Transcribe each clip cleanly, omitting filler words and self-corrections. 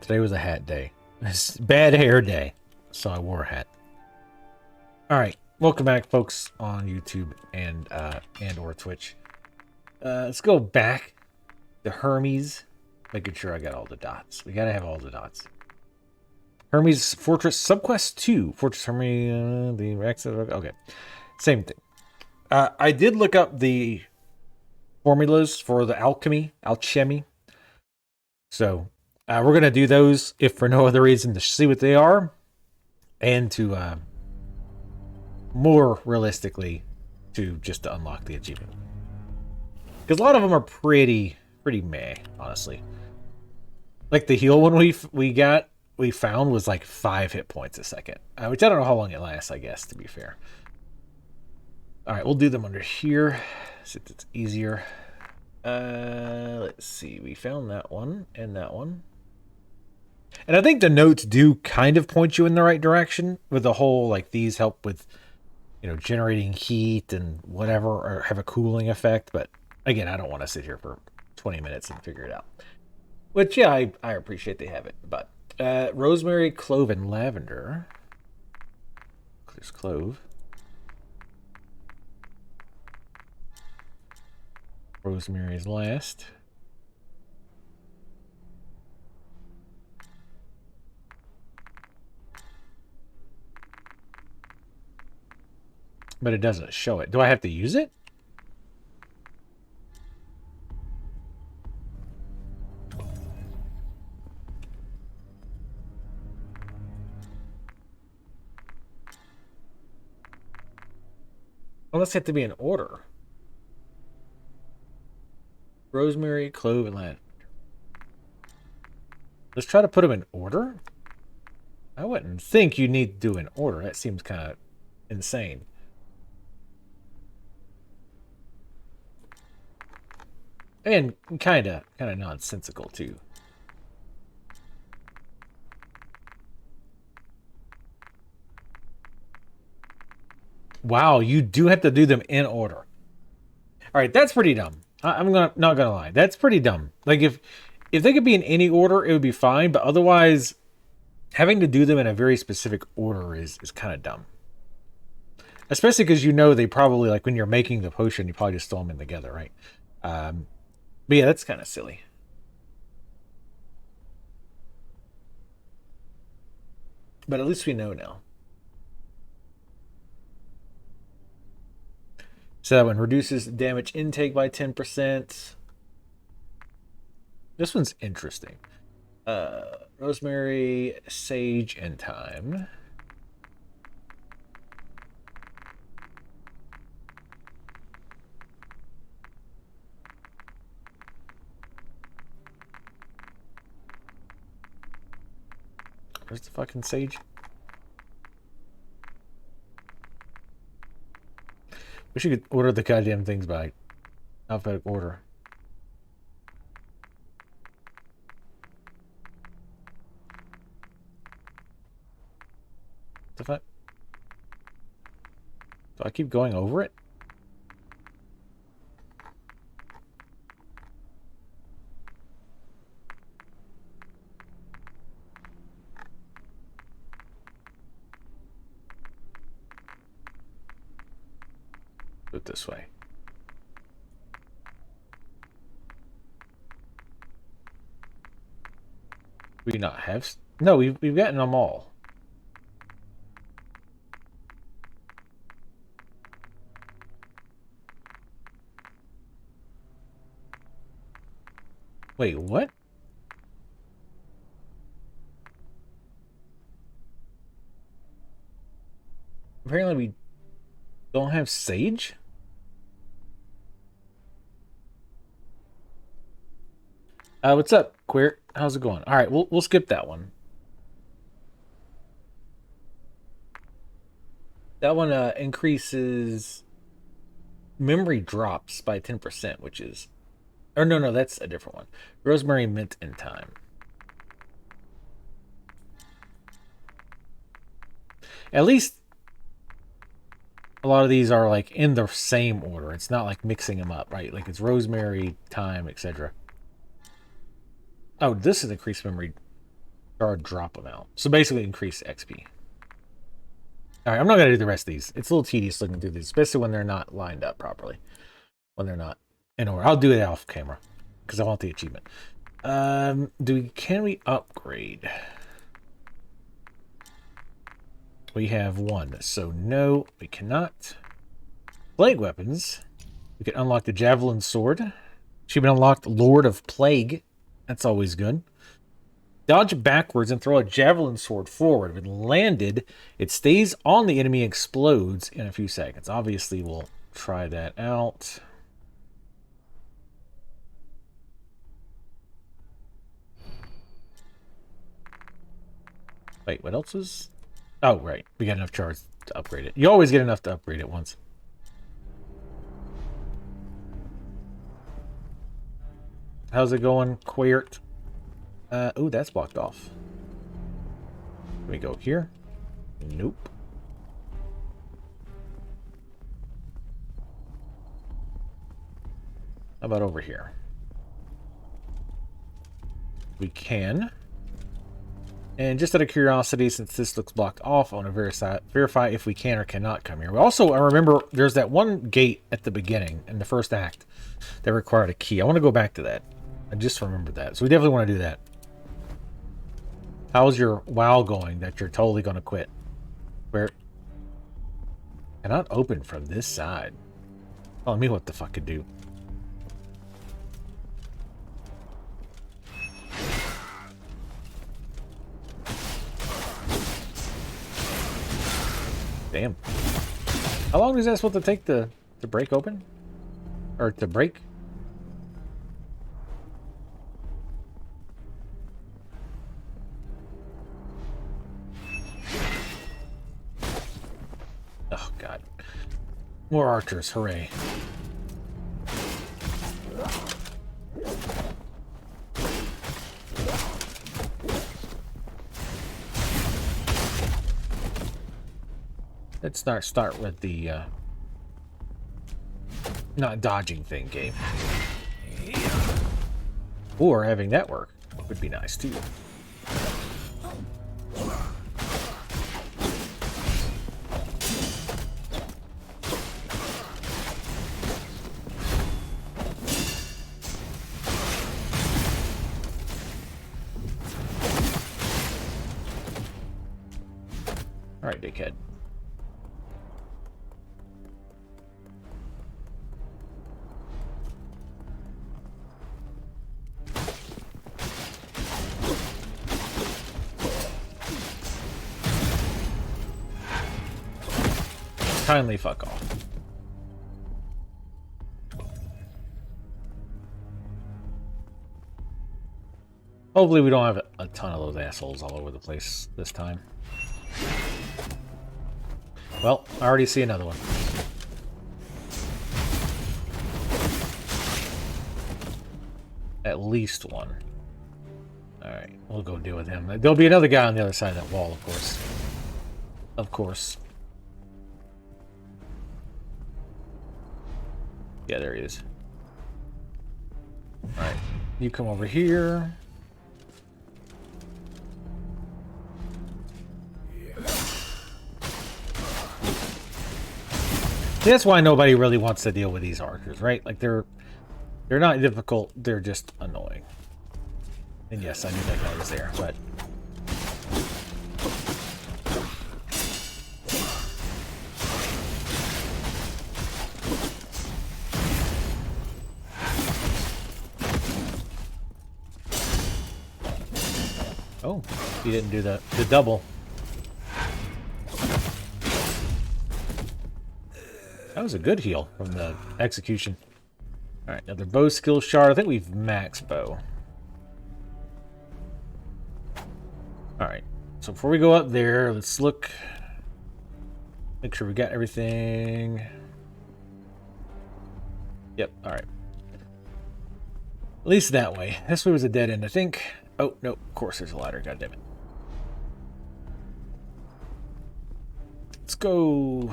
Today was a hat day. It's bad hair day, so I wore a hat. All right, welcome back, folks, on YouTube and or Twitch. Let's go back to Hermes, making sure I got all the dots. We gotta have all the dots. Hermes Fortress Subquest 2. Fortress Hermes, the Rex. Okay, same thing. I did look up the formulas for the alchemy. So we're going to do those, if for no other reason, to see what they are, and to more realistically, to unlock the achievement. Because a lot of them are pretty meh, honestly. Like the heal one we found was like 5 hit points a second, which I don't know how long it lasts, I guess, to be fair. All right, we'll do them under here since it's easier. Let's see. We found that one and that one. And I think the notes do kind of point you in the right direction with the whole, like, these help with, generating heat and whatever, or have a cooling effect. But again, I don't want to sit here for 20 minutes and figure it out. Which, yeah, I appreciate they have it. But rosemary, clove, and lavender. There's clove. Rosemary's last. But it doesn't show it. Do I have to use it? Unless they have to be in order. Rosemary, clove, and lavender. Let's try to put them in order. I wouldn't think you need to do in order. That seems kind of insane. And kind of nonsensical too. Wow, you do have to do them in order. All right, that's pretty dumb. I'm not gonna lie. That's pretty dumb. Like if they could be in any order, it would be fine. But otherwise, having to do them in a very specific order is kind of dumb. Especially because they probably, like, when you're making the potion, you probably just throw them in together, right? But yeah, that's kind of silly. But at least we know now. So that one reduces damage intake by 10%. This one's interesting. Rosemary, sage, and thyme. Where's the fucking sage? Wish you could order the goddamn things by alphabetical order. The fuck? Do I keep going over it? Do it this way. We not have? No, we've gotten them all. Wait, what? Apparently we don't have sage? What's up, Queer? How's it going? All right, we'll skip that one. That one increases memory drops by 10%, which is... Or no, that's a different one. Rosemary, mint, and thyme. At least a lot of these are like in the same order. It's not like mixing them up, right? Like it's rosemary, thyme, etc. Oh, this is increased memory. Or drop them out. So basically increase XP. Alright, I'm not going to do the rest of these. It's a little tedious looking through these, especially when they're not lined up properly. When they're not in order. I'll do it off camera, because I want the achievement. Can we upgrade? We have one, so no, we cannot. Plague weapons. We can unlock the Javelin Sword. Achievement unlocked, Lord of Plague. That's always good. Dodge backwards and throw a Javelin Sword forward. If it landed, it stays on the enemy and explodes in a few seconds. Obviously, we'll try that out. Wait, what else was... Oh, right. We got enough charge to upgrade it. You always get enough to upgrade it once. How's it going, Quirt? Oh, that's blocked off. Can we go here? Nope. How about over here? We can. And just out of curiosity, since this looks blocked off, I want to verify if we can or cannot come here. Also, I remember there's that one gate at the beginning in the first act that required a key. I want to go back to that. I just remembered that. So we definitely want to do that. How's your WoW going that you're totally going to quit? Where? Cannot open from this side. Telling me what the fuck to do. Damn. How long is that supposed to take to break open? Or to break? Oh, God. More archers, hooray. Let's start with the not dodging thing game. Or having that work would be nice too. All right, dickhead. Kindly fuck off. Hopefully we don't have a ton of those assholes all over the place this time. Well, I already see another one. At least one. Alright, we'll go deal with him. There'll be another guy on the other side of that wall, of course. Of course. Yeah, there he is. Alright, you come over here. That's why nobody really wants to deal with these archers, right? Like, they're not difficult, they're just annoying. And yes, I knew that guy was there, but... Oh, he didn't do the double. That was a good heal from the execution. Alright, another bow skill shard. I think we've maxed bow. Alright, so before we go up there, let's look. Make sure we got everything. Yep, alright. At least that way. This way was a dead end, I think. Oh, no, of course there's a ladder, goddammit. Let's go...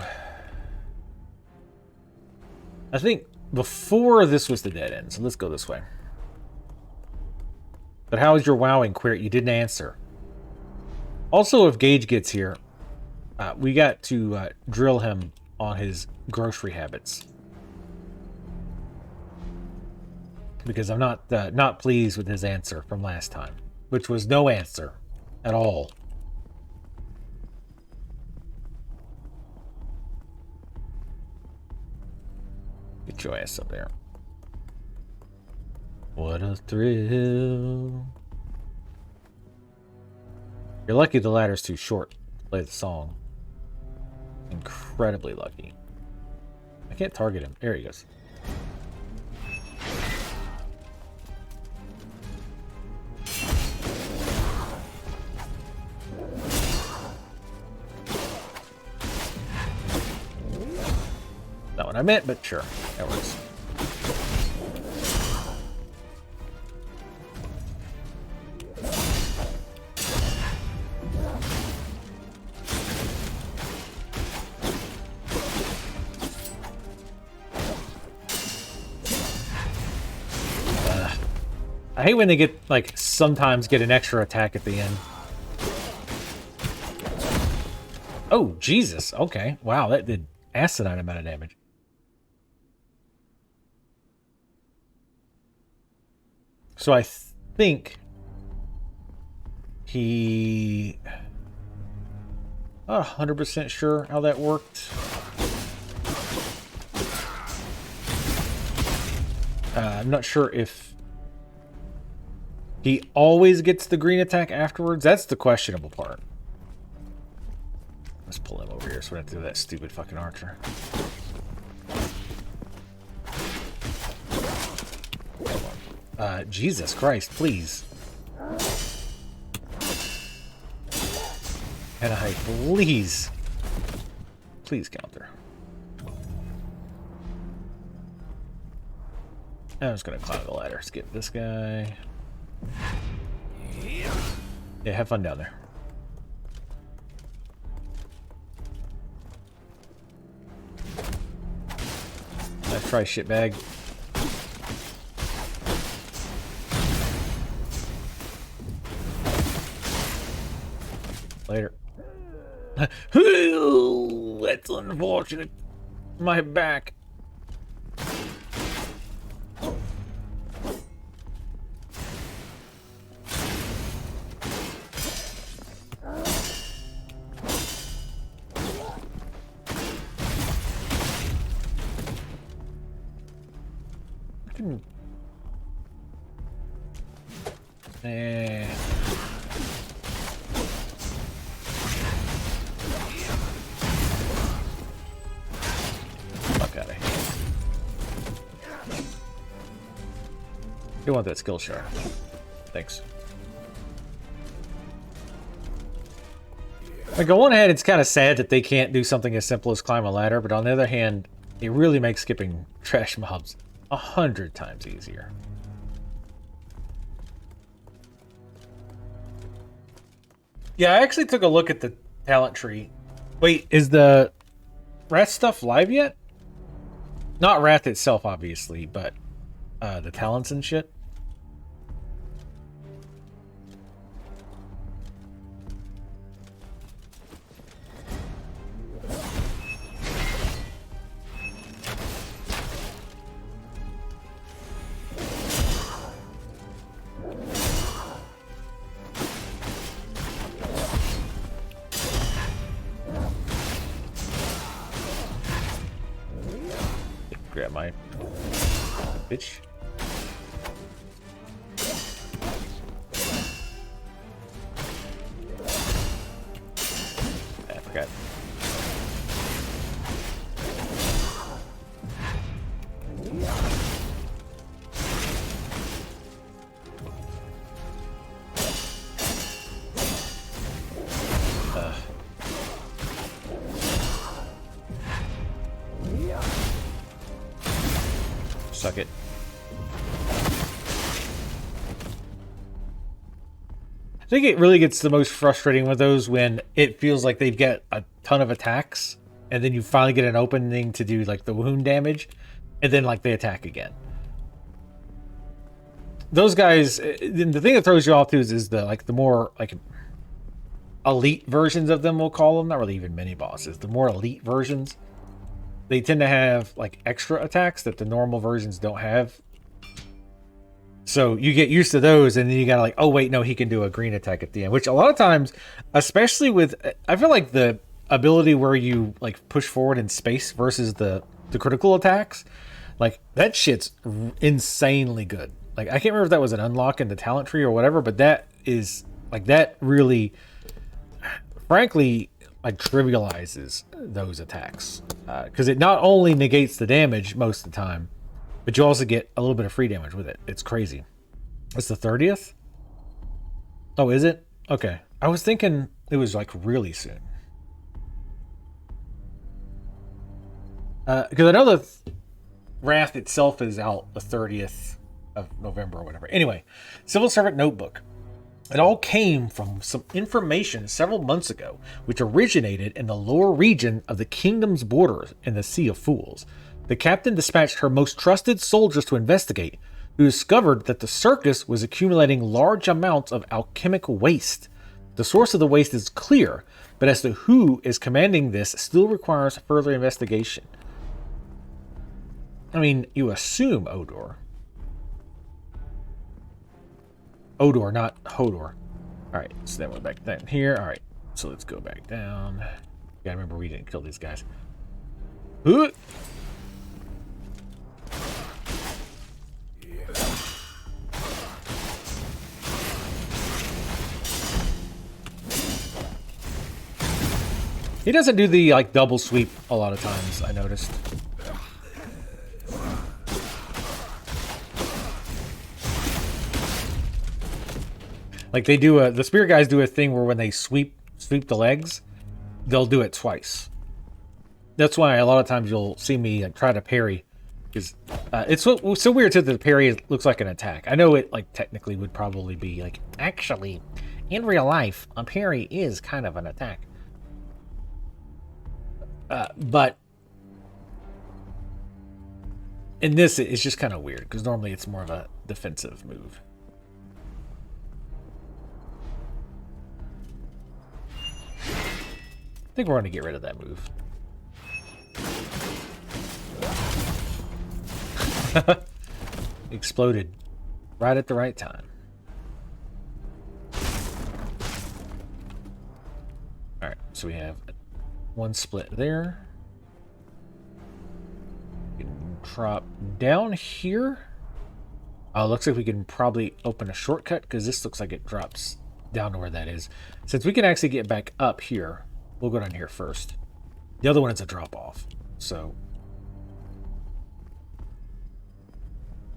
I think before this was the dead end, so let's go this way. But how is your wowing, Queer? You didn't answer. Also, if Gage gets here, we got to drill him on his grocery habits. Because I'm not pleased with his answer from last time, which was no answer at all. Get your ass up there. What a thrill. You're lucky the ladder's too short to play the song. Incredibly lucky. I can't target him. There he goes. Not what I meant, but sure. That works. I hate when they get, like, sometimes get an extra attack at the end. Oh, Jesus. Okay. Wow, that did asinine amount of damage. So I think he... Not 100% sure how that worked. I'm not sure if he always gets the green attack afterwards. That's the questionable part. Let's pull him over here so we don't have to do that stupid fucking archer. Jesus Christ, please. And I please. Please counter. I'm just gonna climb the ladder. Skip this guy. Yeah, have fun down there. Let's try shitbag. Later. That's unfortunate. My back. Fuck out of here. You want that skill shard. Thanks. Like, on one hand, it's kind of sad that they can't do something as simple as climb a ladder, but on the other hand, it really makes skipping trash mobs 100 times easier. Yeah, I actually took a look at the talent tree. Wait, is the Wrath stuff live yet? Not Wrath itself, obviously, but the talents and shit. Grab my bitch. I forgot. Suck it. I think it really gets the most frustrating with those when it feels like they've got a ton of attacks, and then you finally get an opening to do like the wound damage, and then like they attack again. Those guys, the thing that throws you off too is the more like elite versions of them, we'll call them, not really even mini bosses, the more elite versions, they tend to have like extra attacks that the normal versions don't have. So you get used to those, and then you gotta like, oh wait, no, he can do a green attack at the end, which a lot of times, especially with, I feel like the ability where you like push forward in space versus the critical attacks, like that shit's insanely good. Like I can't remember if that was an unlock in the talent tree or whatever, but that is like, that really, frankly, like trivializes those attacks, because it not only negates the damage most of the time, but you also get a little bit of free damage with it. It's crazy. It's the 30th? Oh, is it? Okay. I was thinking it was like really soon. Because I know the Wrath itself is out the 30th of November or whatever. Anyway, Civil Servant Notebook. It all came from some information several months ago, which originated in the lower region of the kingdom's borders in the Sea of Fools. The captain dispatched her most trusted soldiers to investigate, who discovered that the circus was accumulating large amounts of alchemic waste. The source of the waste is clear, but as to who is commanding this still requires further investigation. I mean, you assume Odor. Odor, not Hodor. Alright, so then we're back down here. Alright, so let's go back down. Gotta remember we didn't kill these guys. Ooh. He doesn't do the like double sweep a lot of times, I noticed. Like they do the spear guys do a thing where when they sweep the legs, they'll do it twice. That's why a lot of times you'll see me like, try to parry, because it's so weird too that the parry looks like an attack. I know it like technically would probably be like, actually, in real life, a parry is kind of an attack. But in this, it's just kind of weird because normally it's more of a defensive move. I think we're going to get rid of that move. Exploded right at the right time. Alright, so we have one split there. We can drop down here. Oh, looks like we can probably open a shortcut because this looks like it drops down to where that is. Since we can actually get back up here, we'll go down here first. The other one is a drop off. So,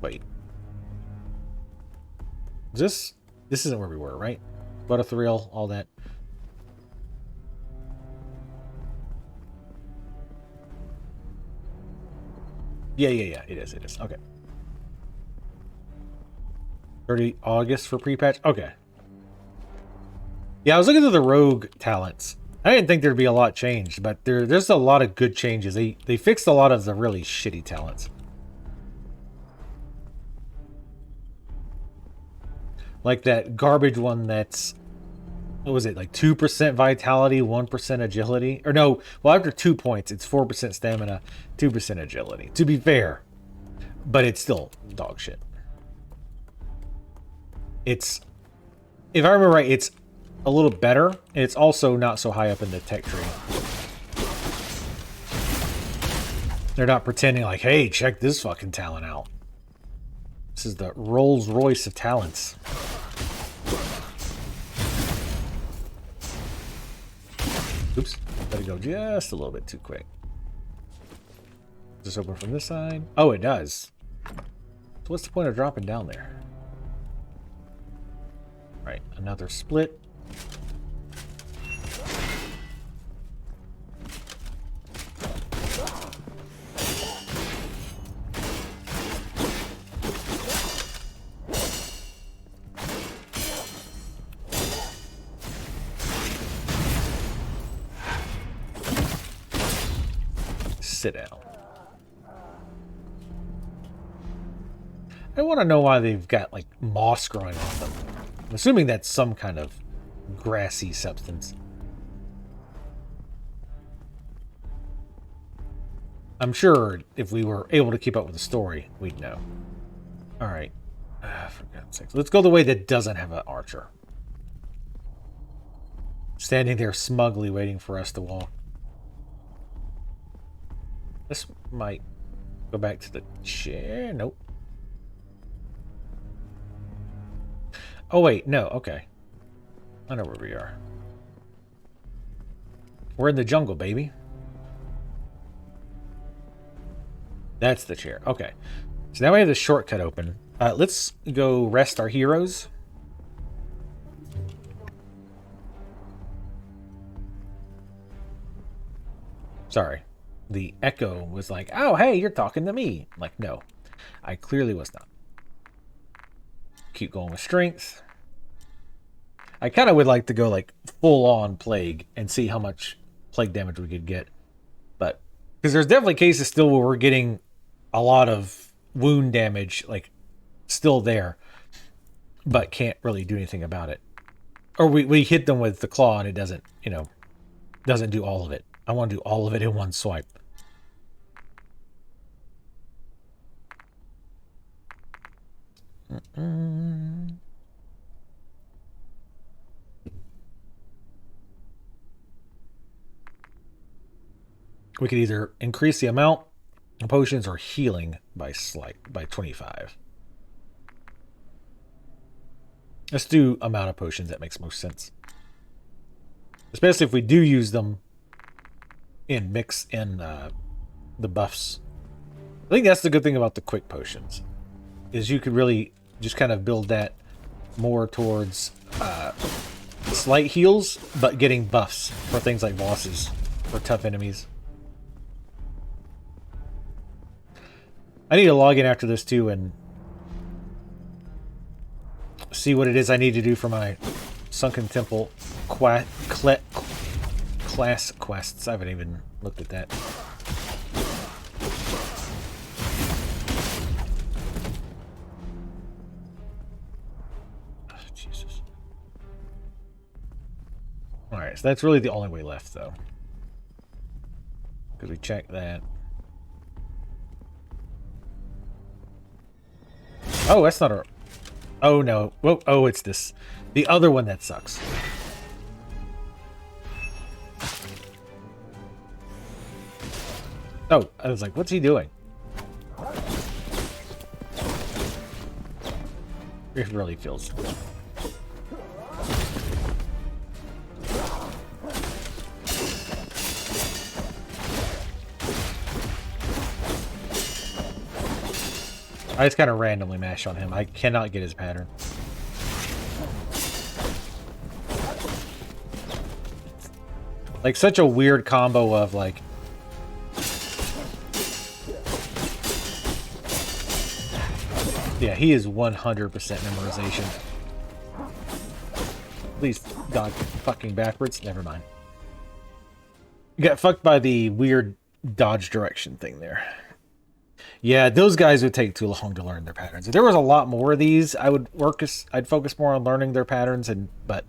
wait. This isn't where we were, right? Butterthrill, all that. Yeah, it is. Okay. 30 August for pre-patch? Okay. Yeah, I was looking at the rogue talents. I didn't think there'd be a lot changed, but there's a lot of good changes. They fixed a lot of the really shitty talents. Like that garbage one that's, what was it, like 2% vitality, 1% agility? Or no, well, after 2 points, it's 4% stamina, 2% agility. To be fair, but it's still dog shit. It's, if I remember right, it's a little better, and it's also not so high up in the tech tree. They're not pretending like, hey, check this fucking talent out. This is the Rolls Royce of talents. Oops, gotta go just a little bit too quick. Does this open from this side? Oh, it does. So what's the point of dropping down there? Right, another split. Sit down. I want to know why they've got like moss growing on them. I'm assuming that's some kind of grassy substance. I'm sure if we were able to keep up with the story, we'd know. Alright. For God's sakes. Let's go the way that doesn't have an archer. Standing there smugly waiting for us to walk. This might go back to the chair. Nope. Oh, wait. No. Okay. I know where we are. We're in the jungle, baby. That's the chair. Okay. So now we have the shortcut open. Let's go rest our heroes. Sorry. The echo was like, oh, hey, you're talking to me. I'm like, no, I clearly was not. Keep going with strength. I kind of would like to go like full on plague and see how much plague damage we could get. But because there's definitely cases still where we're getting a lot of wound damage, like still there, but can't really do anything about it. Or we hit them with the claw and it doesn't, you know, doesn't do all of it. I want to do all of it in one swipe. We could either increase the amount of potions or healing by 25. Let's do amount of potions. That makes most sense. Especially if we do use them in the buffs. I think that's the good thing about the quick potions. Is you could really just kind of build that more towards slight heals, but getting buffs for things like bosses or tough enemies. I need to log in after this too and see what it is I need to do for my Sunken Temple class quests. I haven't even looked at that. Jesus. Alright, so that's really the only way left, though. Because we checked that. Oh, that's not a... Oh, no. Whoa, oh, it's this. The other one that sucks. Oh, I was like, what's he doing? It really feels... I just kind of randomly mash on him. I cannot get his pattern. Like, such a weird combo of, like... Yeah, he is 100% memorization. Please, dodge fucking backwards. Never mind. You got fucked by the weird dodge direction thing there. Yeah, those guys would take too long to learn their patterns. If there was a lot more of these, I'd focus more on learning their patterns, but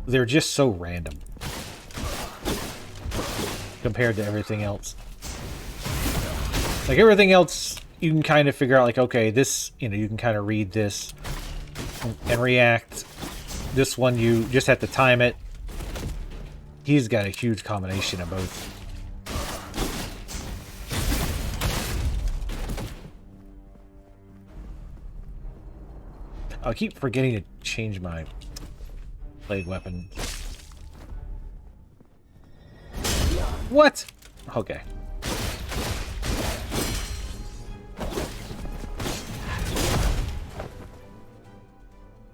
they're just so random compared to everything else. Like, everything else, you can kind of figure out, like, okay, this, you know, you can kind of read this and react. This one, you just have to time it. He's got a huge combination of both. I keep forgetting to change my plague weapon. What? Okay.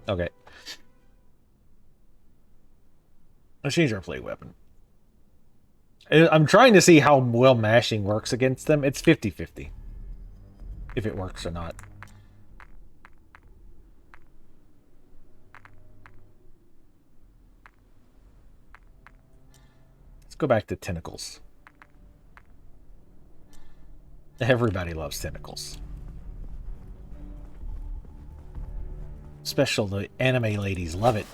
Okay. Let's change our plague weapon. I'm trying to see how well mashing works against them. It's 50-50. If it works or not. Let's go back to tentacles. Everybody loves tentacles. Especially the anime ladies love it.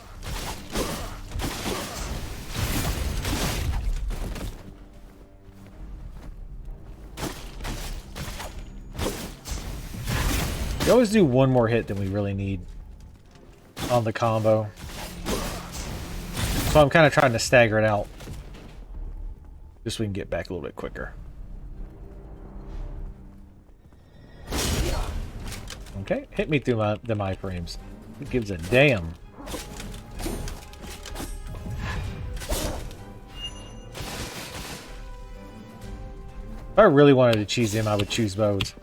We always do one more hit than we really need on the combo. So I'm kind of trying to stagger it out. Just so we can get back a little bit quicker. Okay, hit me through the iframes. Who gives a damn? If I really wanted to choose him, I would choose bows.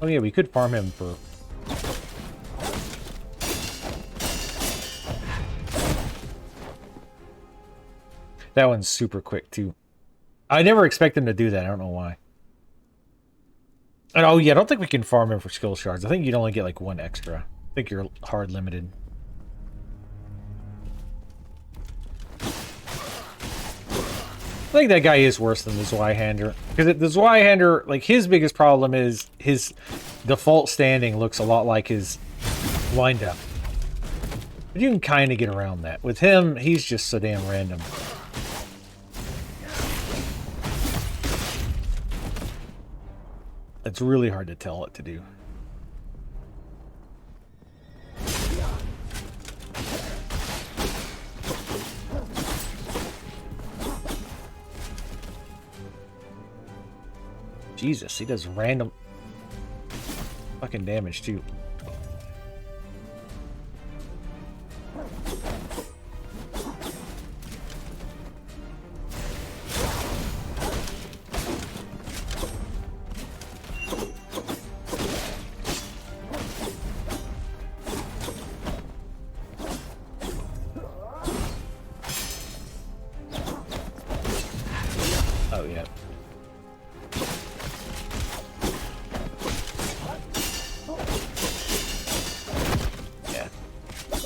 Oh yeah, we could farm him for... That one's super quick too. I never expect him to do that, I don't know why. And oh yeah, I don't think we can farm him for skill shards. I think you'd only get like one extra. I think you're hard limited. I think that guy is worse than the Zweihander. Because the Zweihander, like, his biggest problem is his default standing looks a lot like his wind-up. But you can kind of get around that. With him, he's just so damn random. It's really hard to tell what to do. Jesus, he does random fucking damage too. Oh yeah.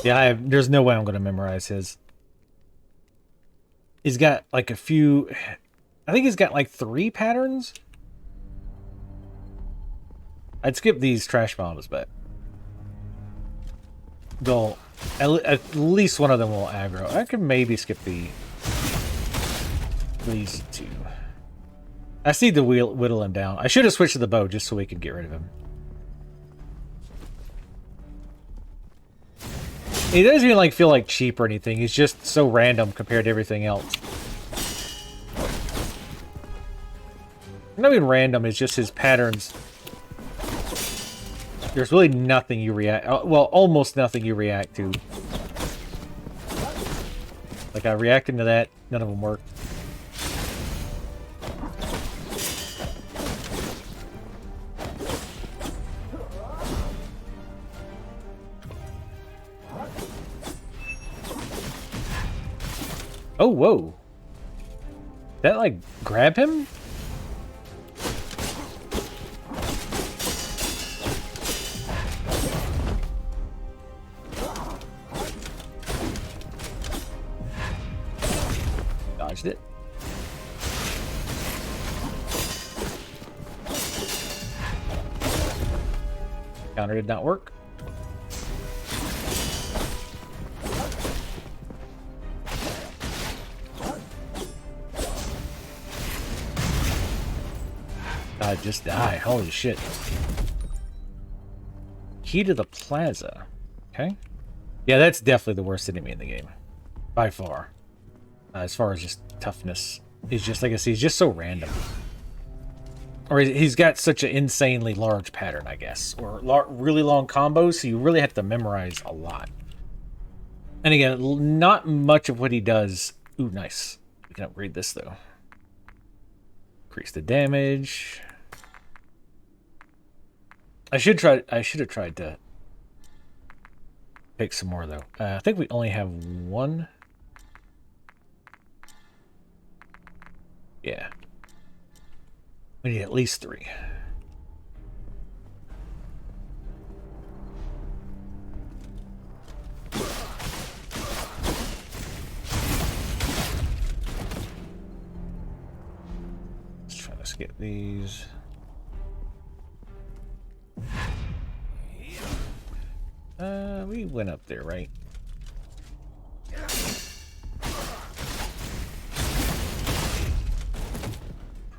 Yeah, there's no way I'm going to memorize his. He's got like a few... I think he's got like 3 patterns. I'd skip these trash bombs, but... they'll... At least one of them will aggro. I could maybe skip these 2. I see the whittle him down. I should have switched to the bow just so we could get rid of him. He doesn't even like feel like cheap or anything. He's just so random compared to everything else. Not even random, it's just his patterns. There's really nothing you react... well, almost nothing you react to. Like, I reacted to that, none of them worked. Oh, whoa. That, like, grab him? Dodged it. Counter did not work. Just die. Holy shit. Key to the plaza. Okay. Yeah, that's definitely the worst enemy in the game. By far. As far as just toughness. He's just, like I say, he's just so random. Or he's got such an insanely large pattern, I guess. Or really long combos, so you really have to memorize a lot. And again, not much of what he does... Ooh, nice. We can upgrade this, though. Increase the damage... I should have tried to pick some more though. I think we only have 1. Yeah. We need at least 3. Let's try to skip these. We went up there, right?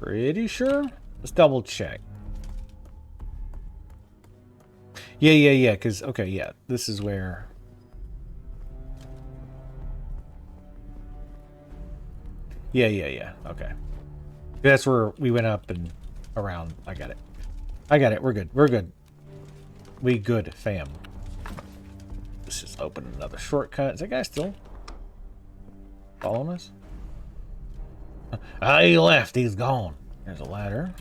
Pretty sure? Let's double check. Yeah, because, okay, yeah, this is where... Yeah, okay. That's where we went up and around. I got it. We're good. We good, fam. Let's just open another shortcut. Is that guy still following us? He left. He's gone. There's a ladder.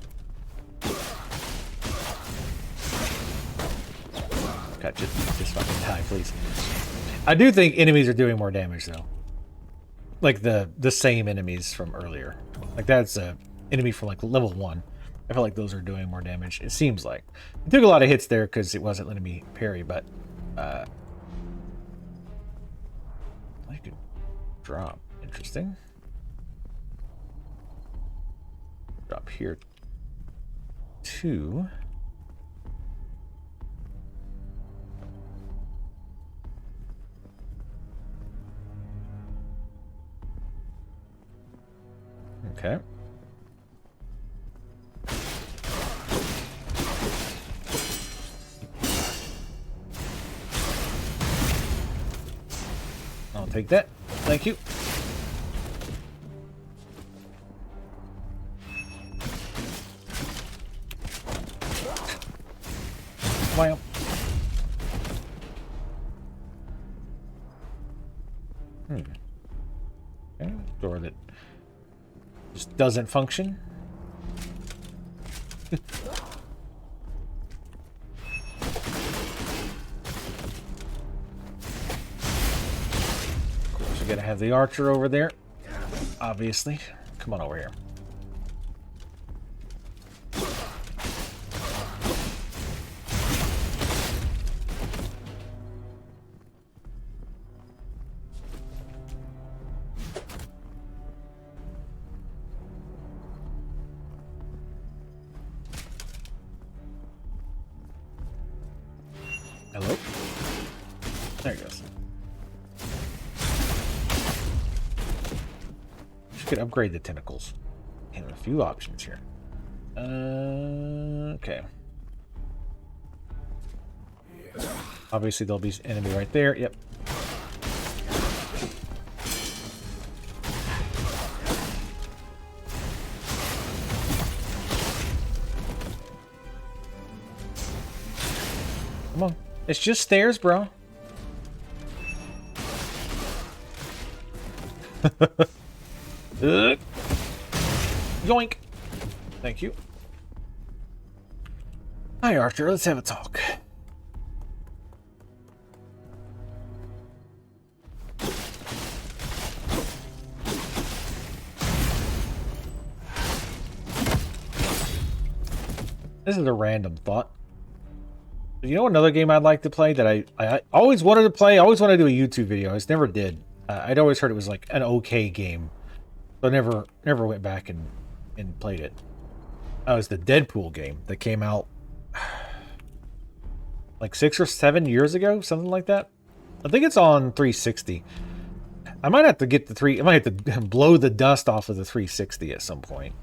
God, just fucking die, please. I do think enemies are doing more damage, though. Like the same enemies from earlier. Like that's a enemy from like level 1. I feel like those are doing more damage. It seems like. I took a lot of hits there because it wasn't letting me parry, but I could drop. Interesting. Drop here too. Okay. I'll take that. Thank you. Wow. Okay. Door that just doesn't function. Of course, we gotta have the archer over there. Obviously. Come on over here. Hello? There he goes. Just could upgrade the tentacles. And a few options here. Okay. Obviously there'll be an enemy right there. Yep. Come on. It's just stairs, bro. Yoink. Thank you. Hi, Archer. Let's have a talk. This is a random thought. You know another game I'd like to play that I always wanted to play? I always wanted to do a YouTube video. I just never did. I'd always heard it was like an okay game. So I never went back and played it. That was the Deadpool game that came out like 6 or 7 years ago, something like that. I think it's on 360. I might have to get I might have to blow the dust off of the 360 at some point.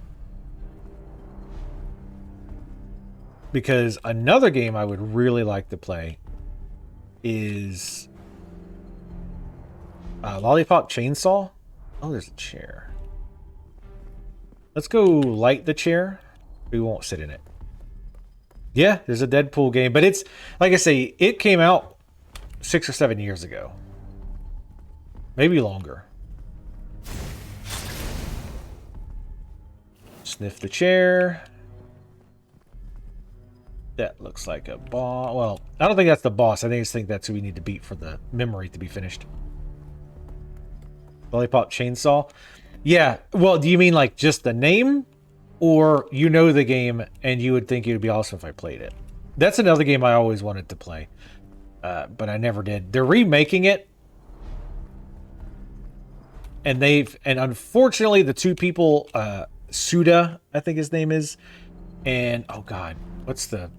Because another game I would really like to play is Lollipop Chainsaw. Oh, there's a chair. Let's go light the chair. We won't sit in it. Yeah, there's a Deadpool game, but it's, like I say, it came out 6 or 7 years ago. Maybe longer. Sniff the chair. That looks like a boss. Well, I don't think that's the boss. I just think that's who we need to beat for the memory to be finished. Lollipop Chainsaw. Yeah. Well, do you mean like just the name? Or you know the game and you would think it would be awesome if I played it? That's another game I always wanted to play. But I never did. They're remaking it. And unfortunately the two people, Suda, I think his name is, and oh god, what's the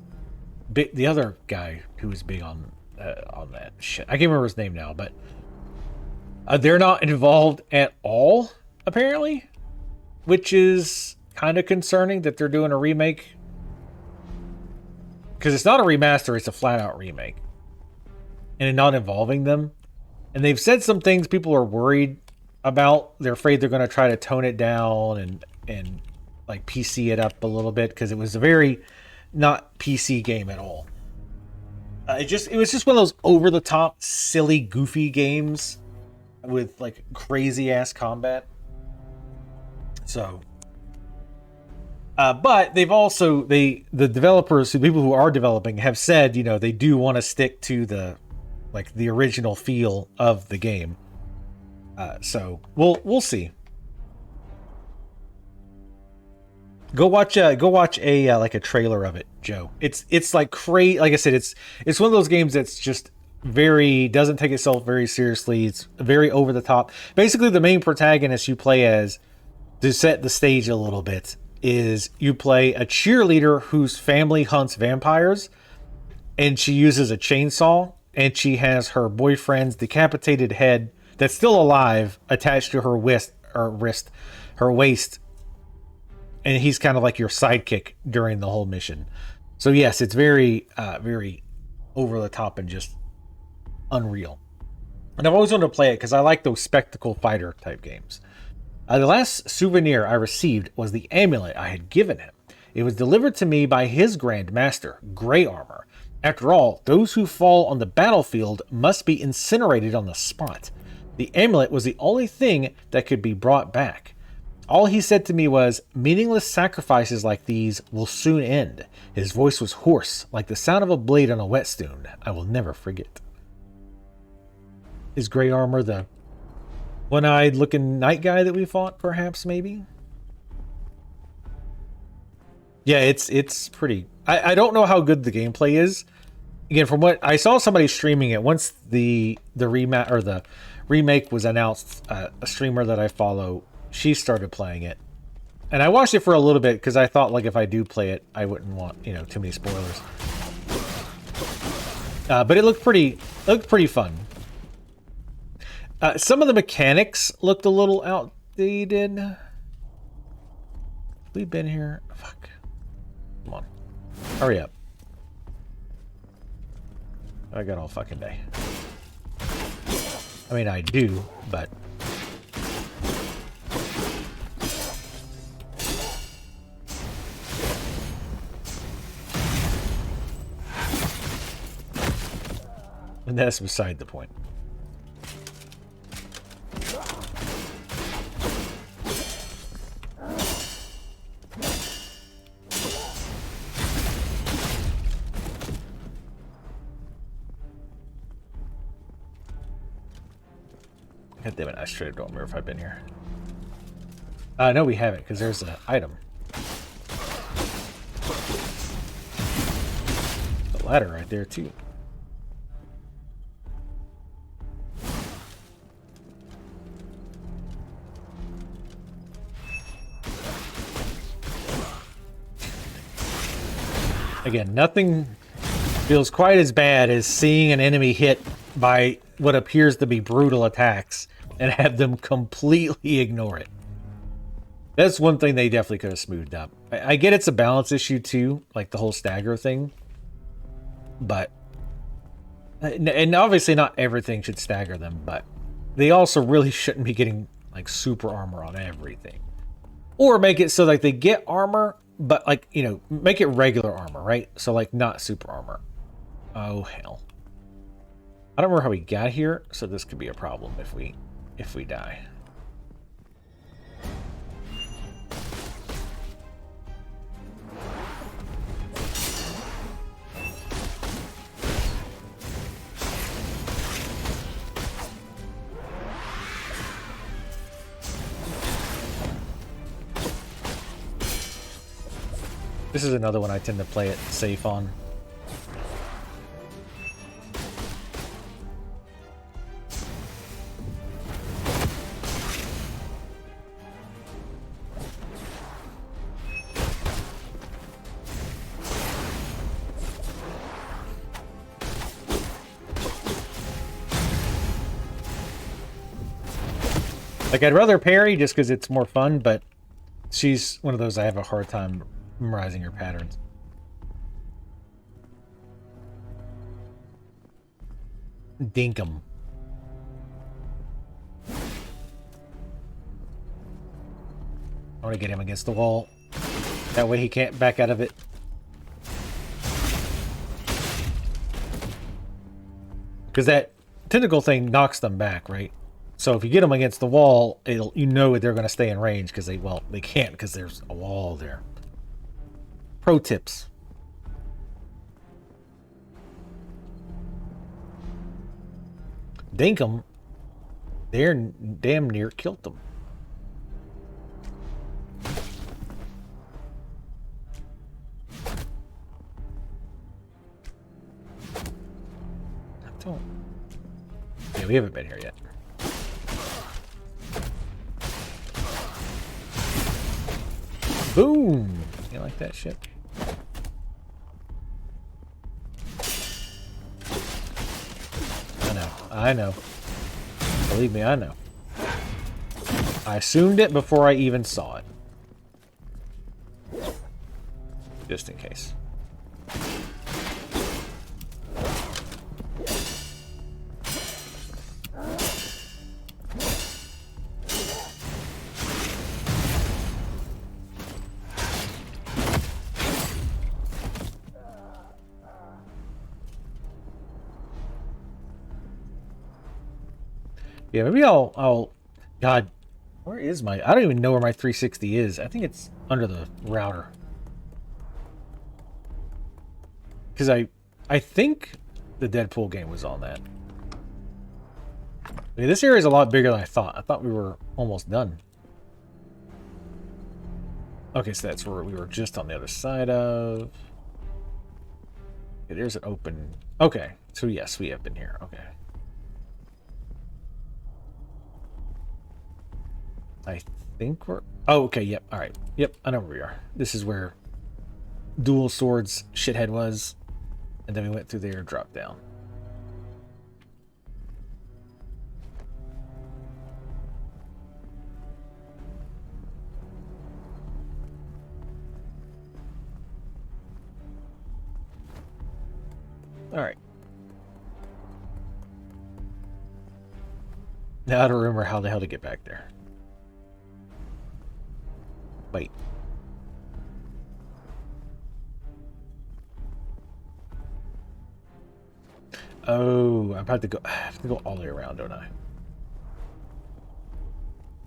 other guy who was big on on that shit. I can't remember his name now, but they're not involved at all, apparently, which is kind of concerning that they're doing a remake. Because it's not a remaster, it's a flat-out remake. And not involving them. And they've said some things people are worried about. They're afraid they're going to try to tone it down and like PC it up a little bit, because it was a very not PC game at all. It was just one of those over-the-top, silly, goofy games with like crazy-ass combat. So... but they've also, the developers, the people who are developing, have said, you know, they do want to stick to the original feel of the game. So we'll see. Go watch a like a trailer of it, Joe. It's like crazy. Like I said, it's one of those games that's just doesn't take itself very seriously. It's very over the top. Basically, the main protagonist you play as, to set the stage a little bit, is you play a cheerleader whose family hunts vampires, and she uses a chainsaw, and she has her boyfriend's decapitated head that's still alive attached to her waist, and he's kind of like your sidekick during the whole mission. So yes, it's very very over the top and just unreal. And I've always wanted to play it because I like those spectacle fighter type games. The last souvenir I received was the amulet I had given him. It was delivered to me by his Grand Master, Grey Armor. After all, those who fall on the battlefield must be incinerated on the spot. The amulet was the only thing that could be brought back. All he said to me was, meaningless sacrifices like these will soon end. His voice was hoarse, like the sound of a blade on a whetstone. I will never forget. Is Grey Armor the one-eyed looking night guy that we fought, perhaps, maybe? Yeah, it's pretty... I don't know how good the gameplay is. Again, from what I saw somebody streaming it, once the remake was announced, a streamer that I follow, she started playing it. And I watched it for a little bit because I thought, like, if I do play it, I wouldn't want, you know, too many spoilers. But it looked pretty fun. Some of the mechanics looked a little outdated. We've been here. Fuck. Come on. Hurry up. I got all fucking day. I mean, I do, but... And that's beside the point. God damn it, I straight up don't remember if I've been here. No, we haven't, because there's an item. The ladder right there, too. Again, nothing feels quite as bad as seeing an enemy hit by what appears to be brutal attacks and have them completely ignore it. That's one thing they definitely could have smoothed up. I get it's a balance issue too, like the whole stagger thing. But, and obviously not everything should stagger them, but they also really shouldn't be getting like super armor on everything. Or make it so like they get armor, but like, you know, make it regular armor, right? So like not super armor. Oh hell. I don't remember how we got here, so this could be a problem if we die. This is another one I tend to play it safe on. Like, I'd rather parry just because it's more fun, but she's one of those I have a hard time memorizing her patterns. Dinkum. I want to get him against the wall. That way he can't back out of it. Because that tentacle thing knocks them back, right? So if you get them against the wall, you know they're going to stay in range because they can't because there's a wall there. Pro tips. Dinkum, they're damn near killed them. Yeah, we haven't been here yet. Boom! You like that shit? I know. Believe me, I know. I assumed it before I even saw it. Just in case. Yeah, maybe I'll... God, where is my... I don't even know where my 360 is. I think it's under the router. Because I think the Deadpool game was on that. I mean, this area is a lot bigger than I thought. I thought we were almost done. Okay, so that's where we were just on the other side of... Okay, there's an open... Okay, so yes, we have been here. Okay. I think we're... Oh, okay, yep, alright. Yep, I know where we are. This is where Dual Swords shithead was. And then we went through there, dropped down. Alright. Now I don't remember how the hell to get back there. Wait. Oh, I have to go all the way around, don't I?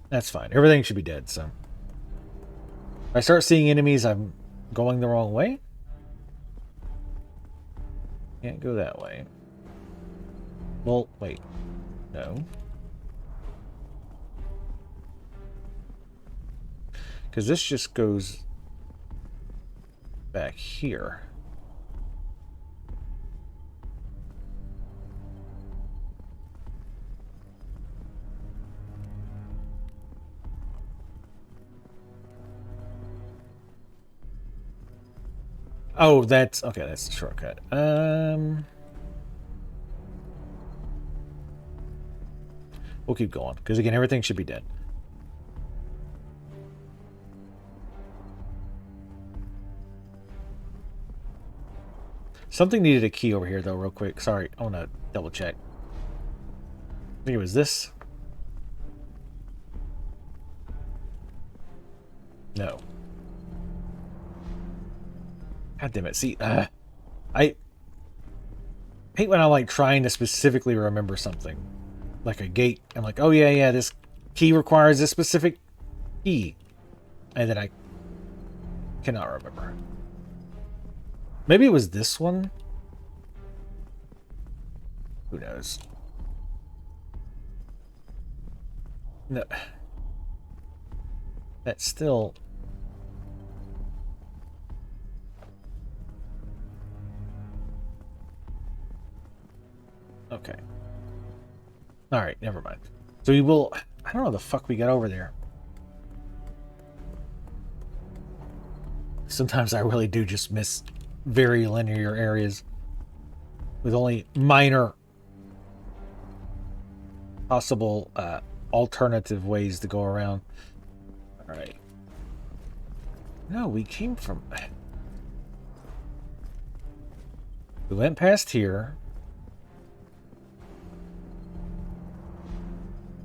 That's fine. Everything should be dead, so. If I start seeing enemies, I'm going the wrong way? Can't go that way. Well, wait. No. Because this just goes back here. Oh, that's okay, that's the shortcut. We'll keep going, because again, everything should be dead. Something needed a key over here, though, real quick. Sorry, I want to double check. I think it was this. No. God damn it. See, I hate when I'm, like, trying to specifically remember something. Like a gate. I'm like, oh, yeah, this key requires this specific key. And then I cannot remember. Maybe it was this one? Who knows? No. That's still... Okay. Alright, never mind. So we will... I don't know how the fuck we got over there. Sometimes I really do just miss very linear areas with only minor possible alternative ways to go around. All right. No, we came from... We went past here.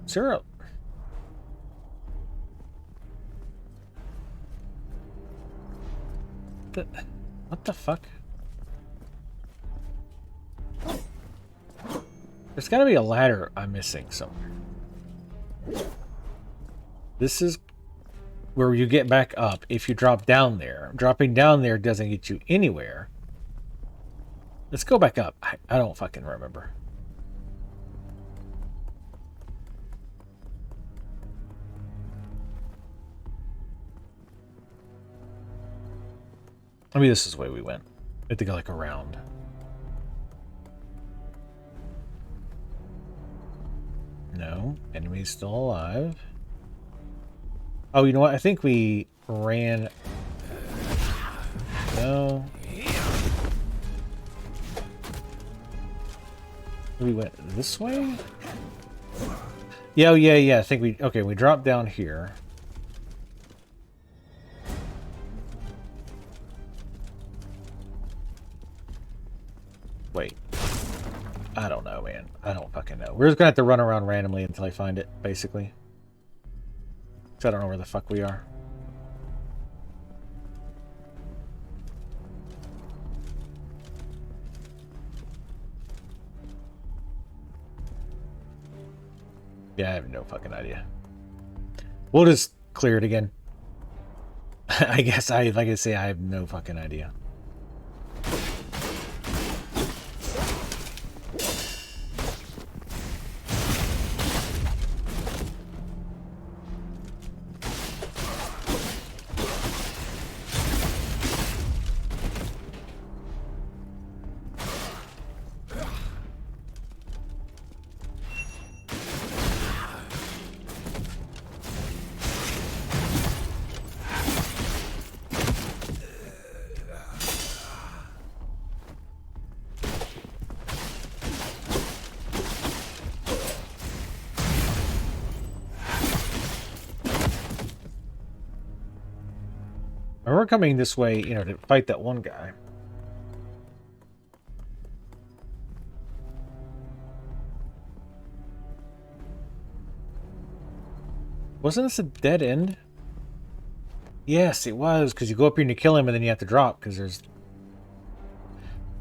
Zero. What the fuck? There's got to be a ladder I'm missing somewhere. This is where you get back up if you drop down there. Dropping down there doesn't get you anywhere. Let's go back up. I don't fucking remember. Maybe this is the way we went. We have to go like around. No, enemy's still alive. Oh, you know what? I think we ran... No. We went this way? Yeah, yeah. I think we... Okay, we dropped down here. Wait. I don't know, man. I don't fucking know. We're just gonna have to run around randomly until I find it, basically. So I don't know where the fuck we are. Yeah, I have no fucking idea. We'll just clear it again. I guess like I say, I have no fucking idea. We're coming this way, you know, to fight that one guy. Wasn't this a dead end? Yes, it was, because you go up here and you kill him and then you have to drop, because there's...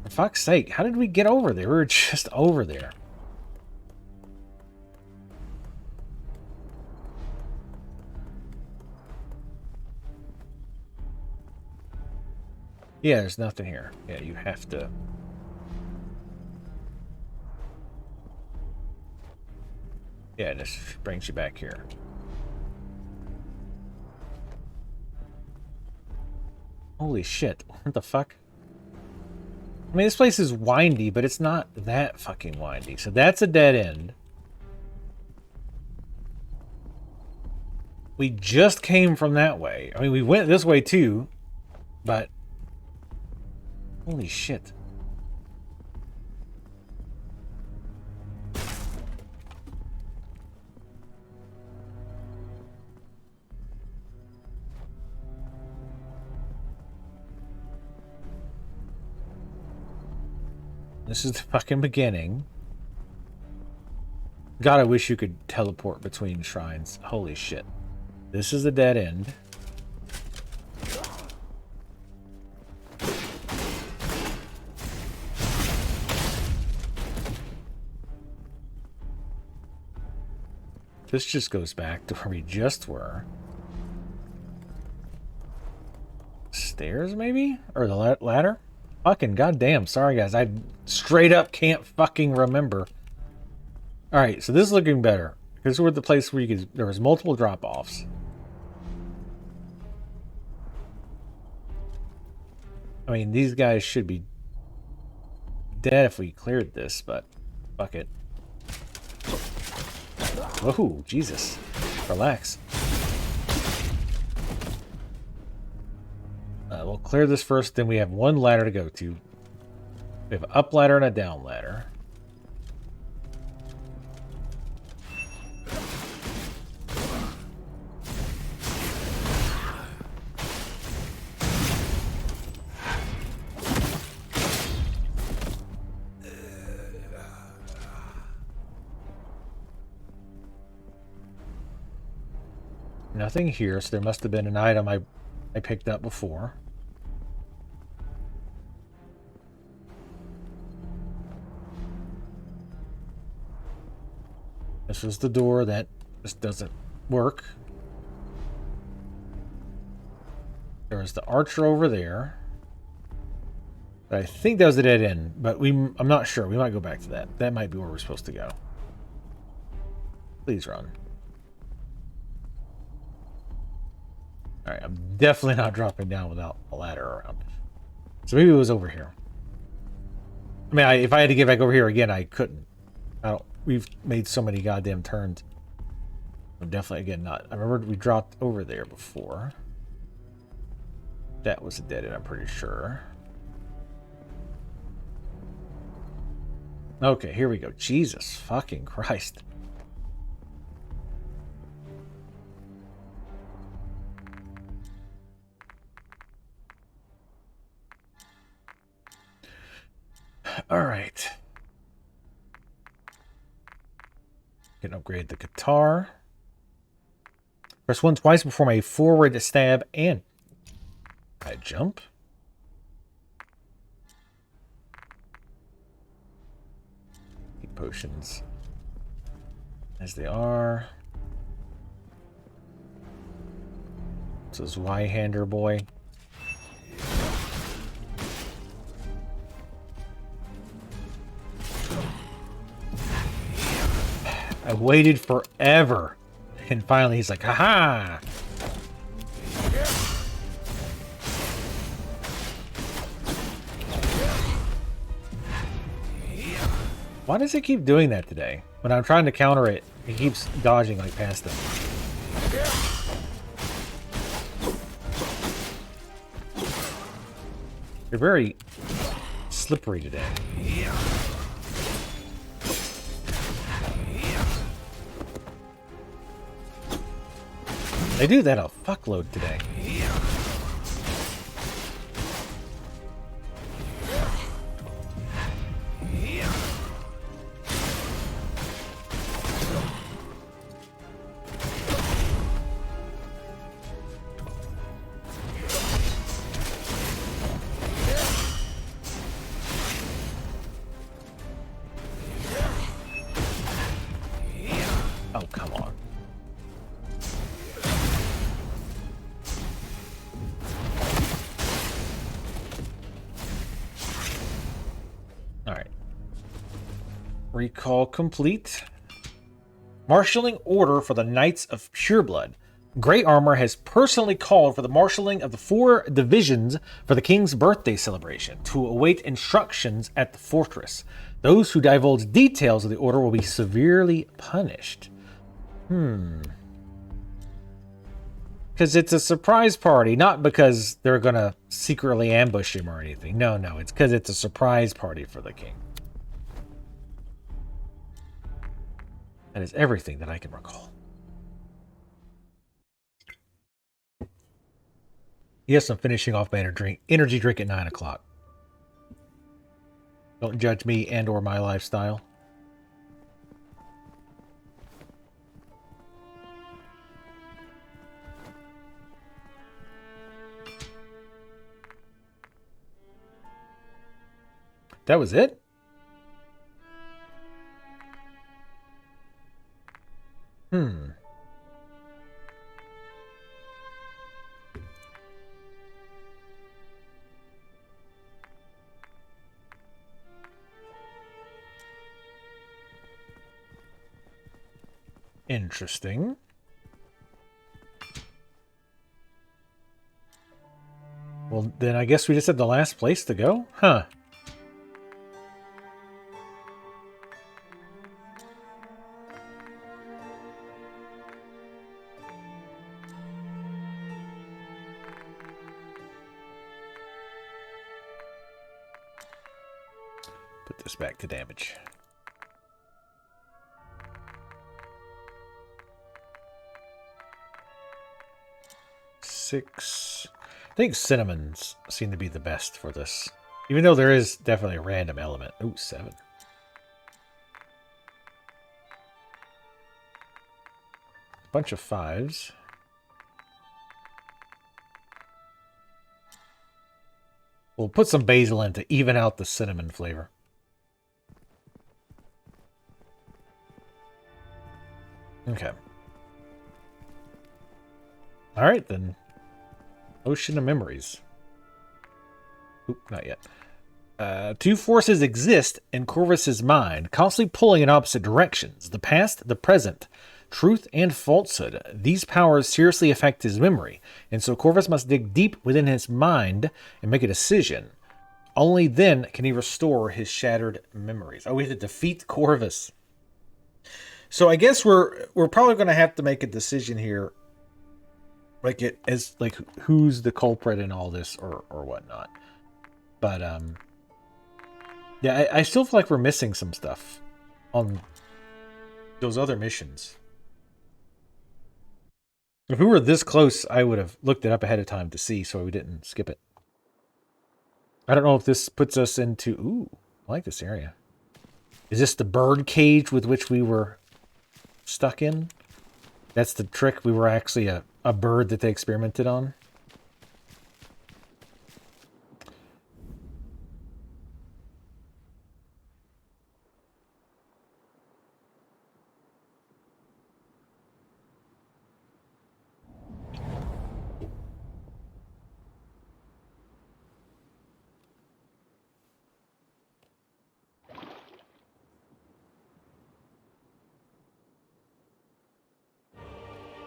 For fuck's sake, how did we get over there? We were just over there. Yeah, there's nothing here. Yeah, you have to... Yeah, it just brings you back here. Holy shit. What the fuck? I mean, this place is windy, but it's not that fucking windy. So that's a dead end. We just came from that way. I mean, we went this way too, but... Holy shit. This is the fucking beginning. God, I wish you could teleport between shrines. Holy shit. This is the dead end. This just goes back to where we just were. Stairs, maybe? Or the ladder? Fucking goddamn. Sorry, guys. I straight up can't fucking remember. Alright, so this is looking better. Because we're at the place where you could... There was multiple drop-offs. I mean, these guys should be dead if we cleared this, but... Fuck it. Whoa, Jesus. Relax. We'll clear this first, then we have one ladder to go to. We have an up ladder and a down ladder. Nothing here, so there must have been an item I picked up before. This is the door that just doesn't work. There's the archer over there. I think that was the dead end, but I'm not sure. We might go back to that. That might be where we're supposed to go. Please run. Alright, I'm definitely not dropping down without a ladder around. So maybe it was over here. I mean, if I had to get back over here again, I couldn't. We've made so many goddamn turns. I'm definitely, again, not. I remember we dropped over there before. That was a dead end, I'm pretty sure. Okay, here we go. Jesus fucking Christ. All right. Can upgrade the guitar. Press 1 twice before my forward stab and I jump. Keep potions as they are. This is Y-hander boy. I waited forever. And finally he's like, haha! Why does he keep doing that today? When I'm trying to counter it, he keeps dodging like past them. They're very slippery today. They do that a fuckload today. Oh, come on. Recall complete. Marshalling order for the Knights of Pureblood. Grey Armor has personally called for the marshalling of the 4 divisions for the king's birthday celebration to await instructions at the fortress. Those who divulge details of the order will be severely punished. Because it's a surprise party, not because they're going to secretly ambush him or anything. No, it's because it's a surprise party for the king. That is everything that I can recall. Yes, I'm finishing off my energy drink at 9 o'clock. Don't judge me and or my lifestyle. That was it? Interesting. Well, then I guess we just had the last place to go? Huh. Put this back to damage. Six. I think cinnamons seem to be the best for this. Even though there is definitely a random element. Ooh, 7. Bunch of 5s. We'll put some basil in to even out the cinnamon flavor. Okay. Alright, then. Ocean of Memories. Oop, not yet. Two forces exist in Corvus's mind, constantly pulling in opposite directions. The past, the present, truth and falsehood. These powers seriously affect his memory, and so Corvus must dig deep within his mind and make a decision. Only then can he restore his shattered memories. Oh, we have to defeat Corvus. So I guess we're probably going to have to make a decision here, like who's the culprit in all this or whatnot. But yeah, I still feel like we're missing some stuff on those other missions. If we were this close, I would have looked it up ahead of time to see, so we didn't skip it. I don't know if this puts us into... Ooh, I like this area. Is this the bird cage with which we were stuck in? That's the trick. We were actually a bird that they experimented on.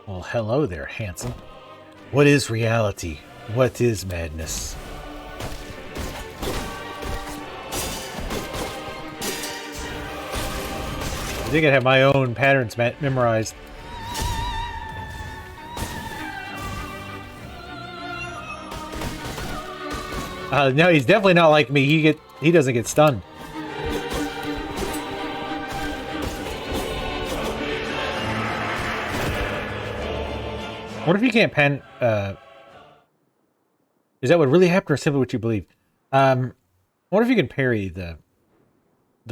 Well, hello there, handsome. What is reality? What is madness? I think I have my own patterns memorized. No, he's definitely not like me. He doesn't get stunned. What if you can't pan... is that what really happened or simply what you believe? What if you can parry the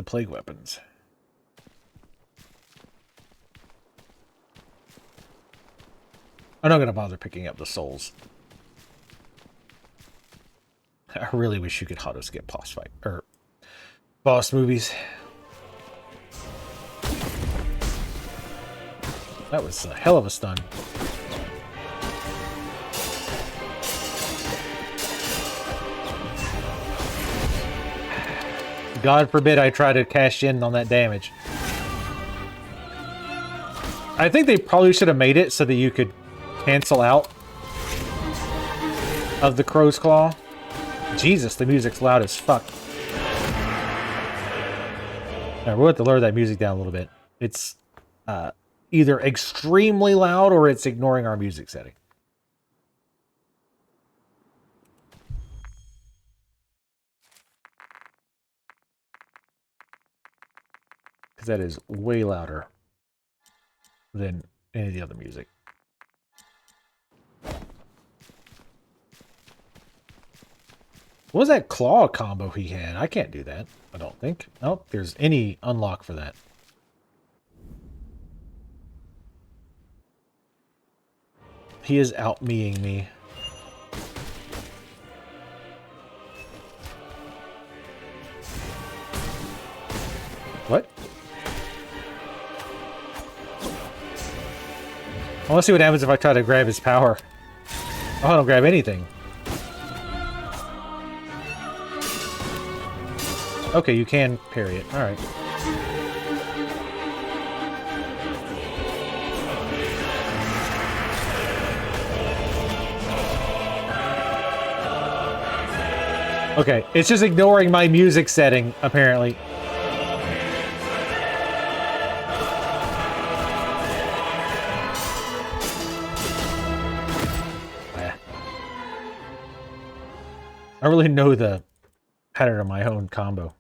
plague weapons? I'm not going to bother picking up the souls. I really wish you could auto-skip boss fight, or boss movies. That was a hell of a stun. God forbid I try to cash in on that damage. I think they probably should have made it so that you could cancel out of the crow's claw. Jesus, the music's loud as fuck. Alright, we'll have to lower that music down a little bit. It's either extremely loud or it's ignoring our music setting. Because that is way louder than any of the other music. What was that claw combo he had? I can't do that, I don't think. I don't think there's any unlock for that. He is out-meing me. What? I want to see what happens if I try to grab his power. Oh, I don't grab anything. Okay, you can parry it. Alright. Okay, it's just ignoring my music setting, apparently. I really know the pattern of my own combo.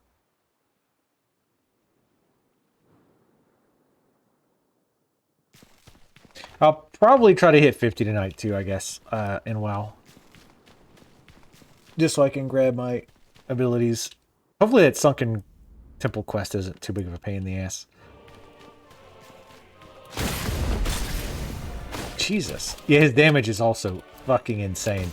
I'll probably try to hit 50 tonight too, I guess, in WoW. Just so I can grab my abilities. Hopefully that Sunken Temple quest isn't too big of a pain in the ass. Jesus. Yeah, his damage is also fucking insane.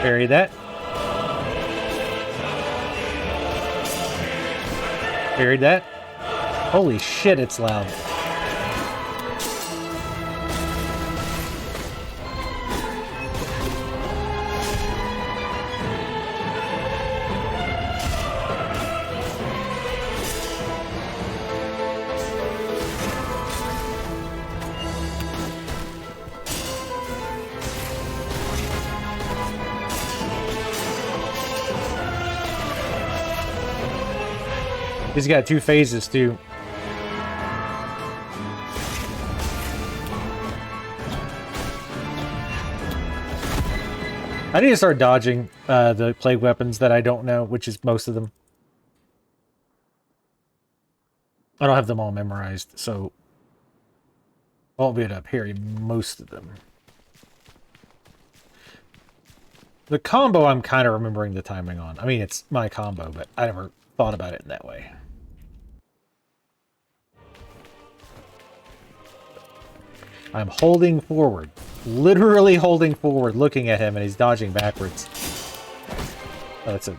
Parry that. Parried that. Holy shit, it's loud. He's got 2 phases, too. I need to start dodging the plague weapons that I don't know, which is most of them. I don't have them all memorized, so I won't be able to parry most of them. The combo, I'm kind of remembering the timing on. I mean, it's my combo, but I never thought about it in that way. I'm holding forward. Literally holding forward, looking at him, and he's dodging backwards. Oh, it's a...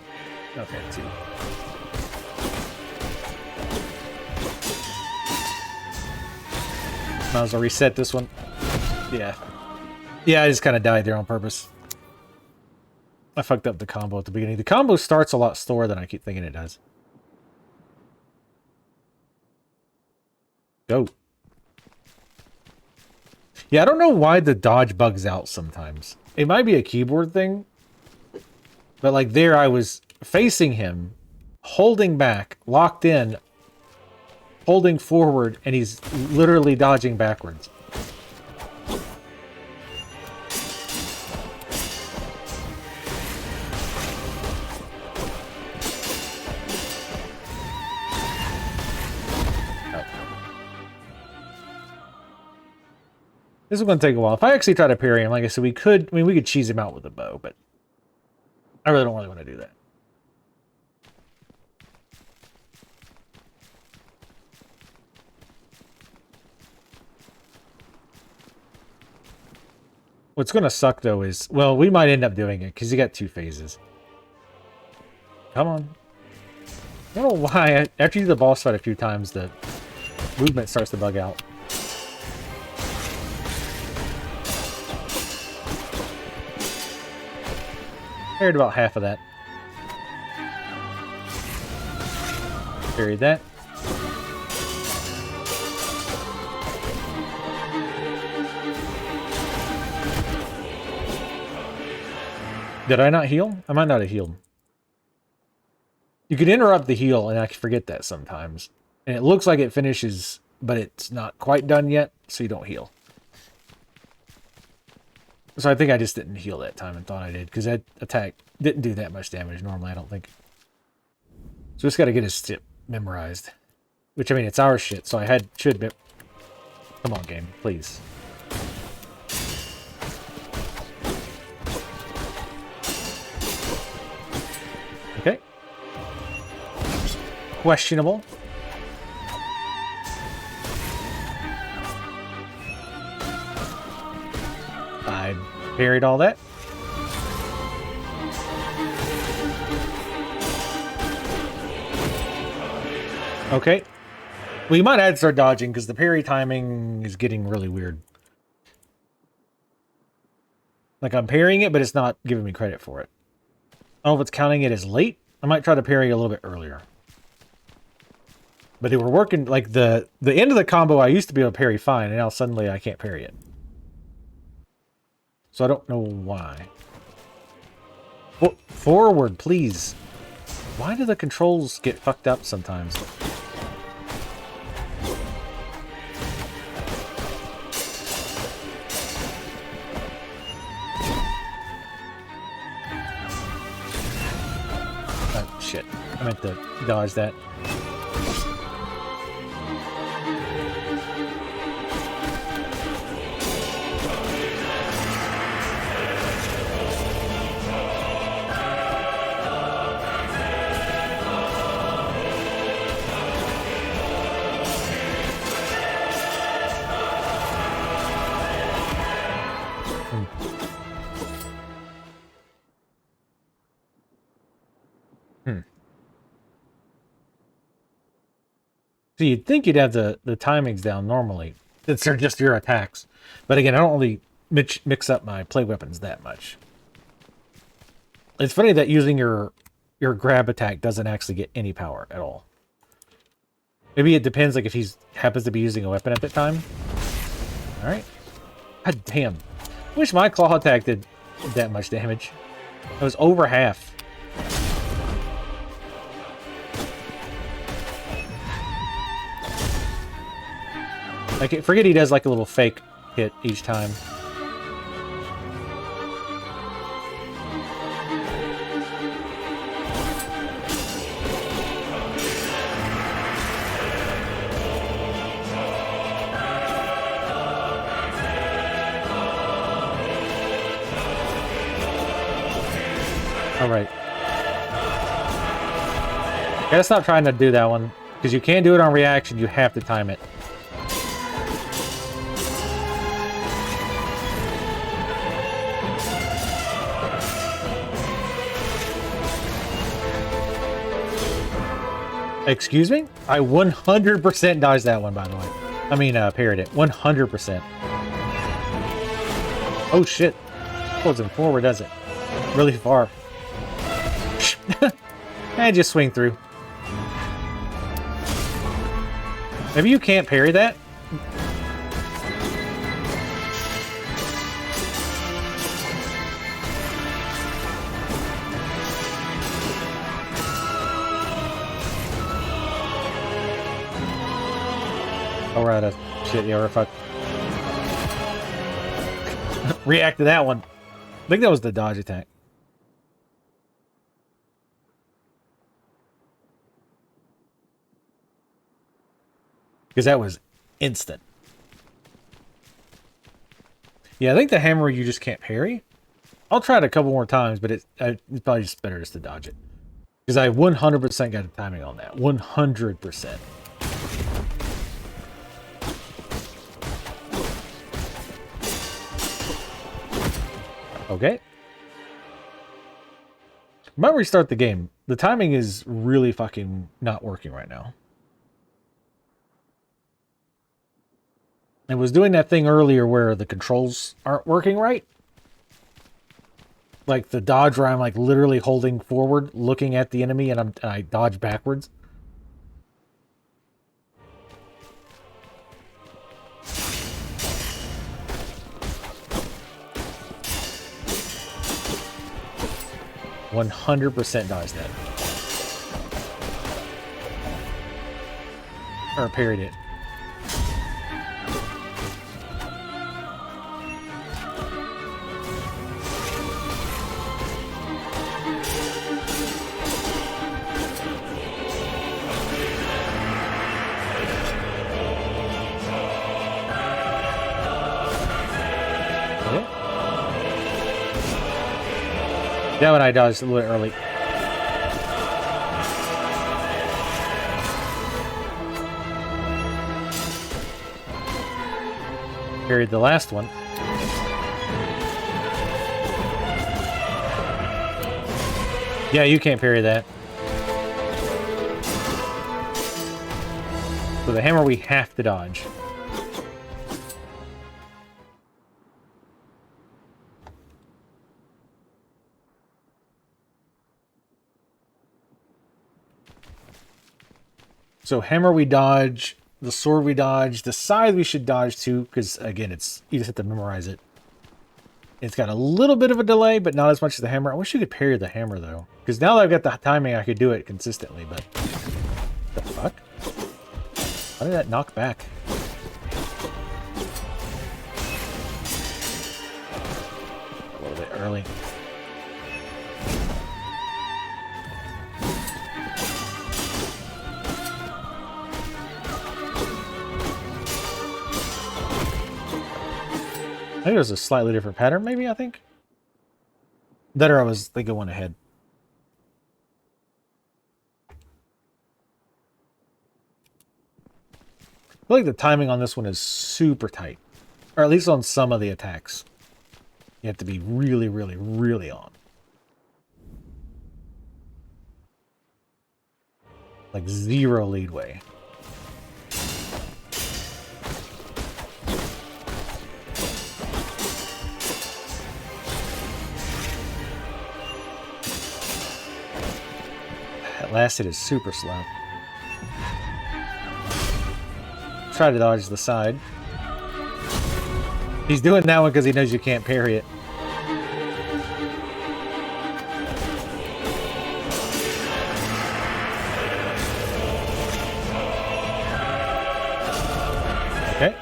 Okay, two. Might as well reset this one. Yeah. Yeah, I just kind of died there on purpose. I fucked up the combo at the beginning. The combo starts a lot slower than I keep thinking it does. Go. Yeah, I don't know why the dodge bugs out sometimes. It might be a keyboard thing. But like there I was facing him, holding back, locked in, holding forward, and he's literally dodging backwards. This is going to take a while. If I actually try to parry him, like I said, we could cheese him out with a bow, but I really don't want to do that. What's going to suck, though, is... Well, we might end up doing it, because you got 2 phases. Come on. I don't know why. After you do the boss fight a few times, the movement starts to bug out. Parried about half of that. Parried that. Did I not heal? I might not have healed. You can interrupt the heal, and I forget that sometimes. And it looks like it finishes, but it's not quite done yet, so you don't heal. So I think I just didn't heal that time and thought I did, because that attack didn't do that much damage normally, I don't think. So just got to get his shit memorized. Which, I mean, it's our shit, so I should be... Come on, game, please. Okay. Questionable. I parried all that. Okay. Well, you might have to start dodging because the parry timing is getting really weird. Like, I'm parrying it, but it's not giving me credit for it. I don't know if it's counting it as late. I might try to parry a little bit earlier. But they were working, like, the end of the combo I used to be able to parry fine, and now suddenly I can't parry it. So I don't know why. Forward, please. Why do the controls get fucked up sometimes? Oh, shit. I meant to dodge that. Hmm. So you'd think you'd have the timings down normally, since they're just your attacks. But again, I don't really mix up my play weapons that much. It's funny that using your grab attack doesn't actually get any power at all. Maybe it depends, like if he happens to be using a weapon at that time. All right. God damn. Wish my claw attack did that much damage. It was over half. I forget he does like a little fake hit each time. All right. Gotta stop trying to do that one, because you can't do it on reaction. You have to time it. Excuse me? I 100% dodged that one, by the way. I mean, parried it. 100%. Oh, shit. Pulls him forward, does it? Really far. And just swing through. Maybe you can't parry that? Oh, we're out of shit. Yeah, we're fucked. React to that one. I think that was the dodge attack. Because that was instant. Yeah, I think the hammer you just can't parry. I'll try it a couple more times, but it's probably just better just to dodge it. Because I 100% got the timing on that. 100%. Okay. Might restart the game. The timing is really fucking not working right now. It was doing that thing earlier where the controls aren't working right. Like the dodge where I'm like literally holding forward, looking at the enemy, and I dodge backwards. %100 dodge that. Or parried it. That one I dodged a little early. Parried the last one. Yeah, you can't parry that. So the hammer we have to dodge. So hammer we dodge, the sword we dodge, the scythe we should dodge too, because again, you just have to memorize it. It's got a little bit of a delay, but not as much as the hammer. I wish you could parry the hammer though, because now that I've got the timing, I could do it consistently. But the fuck? How did that knock back? A little bit early. I think it was a slightly different pattern, maybe, I think. That or I was thinking one ahead. I feel like the timing on this one is super tight. Or at least on some of the attacks. You have to be really, really, really on. Like, zero leadway. That last hit is super slow. Try to dodge the side. He's doing that one because he knows you can't parry it. Okay.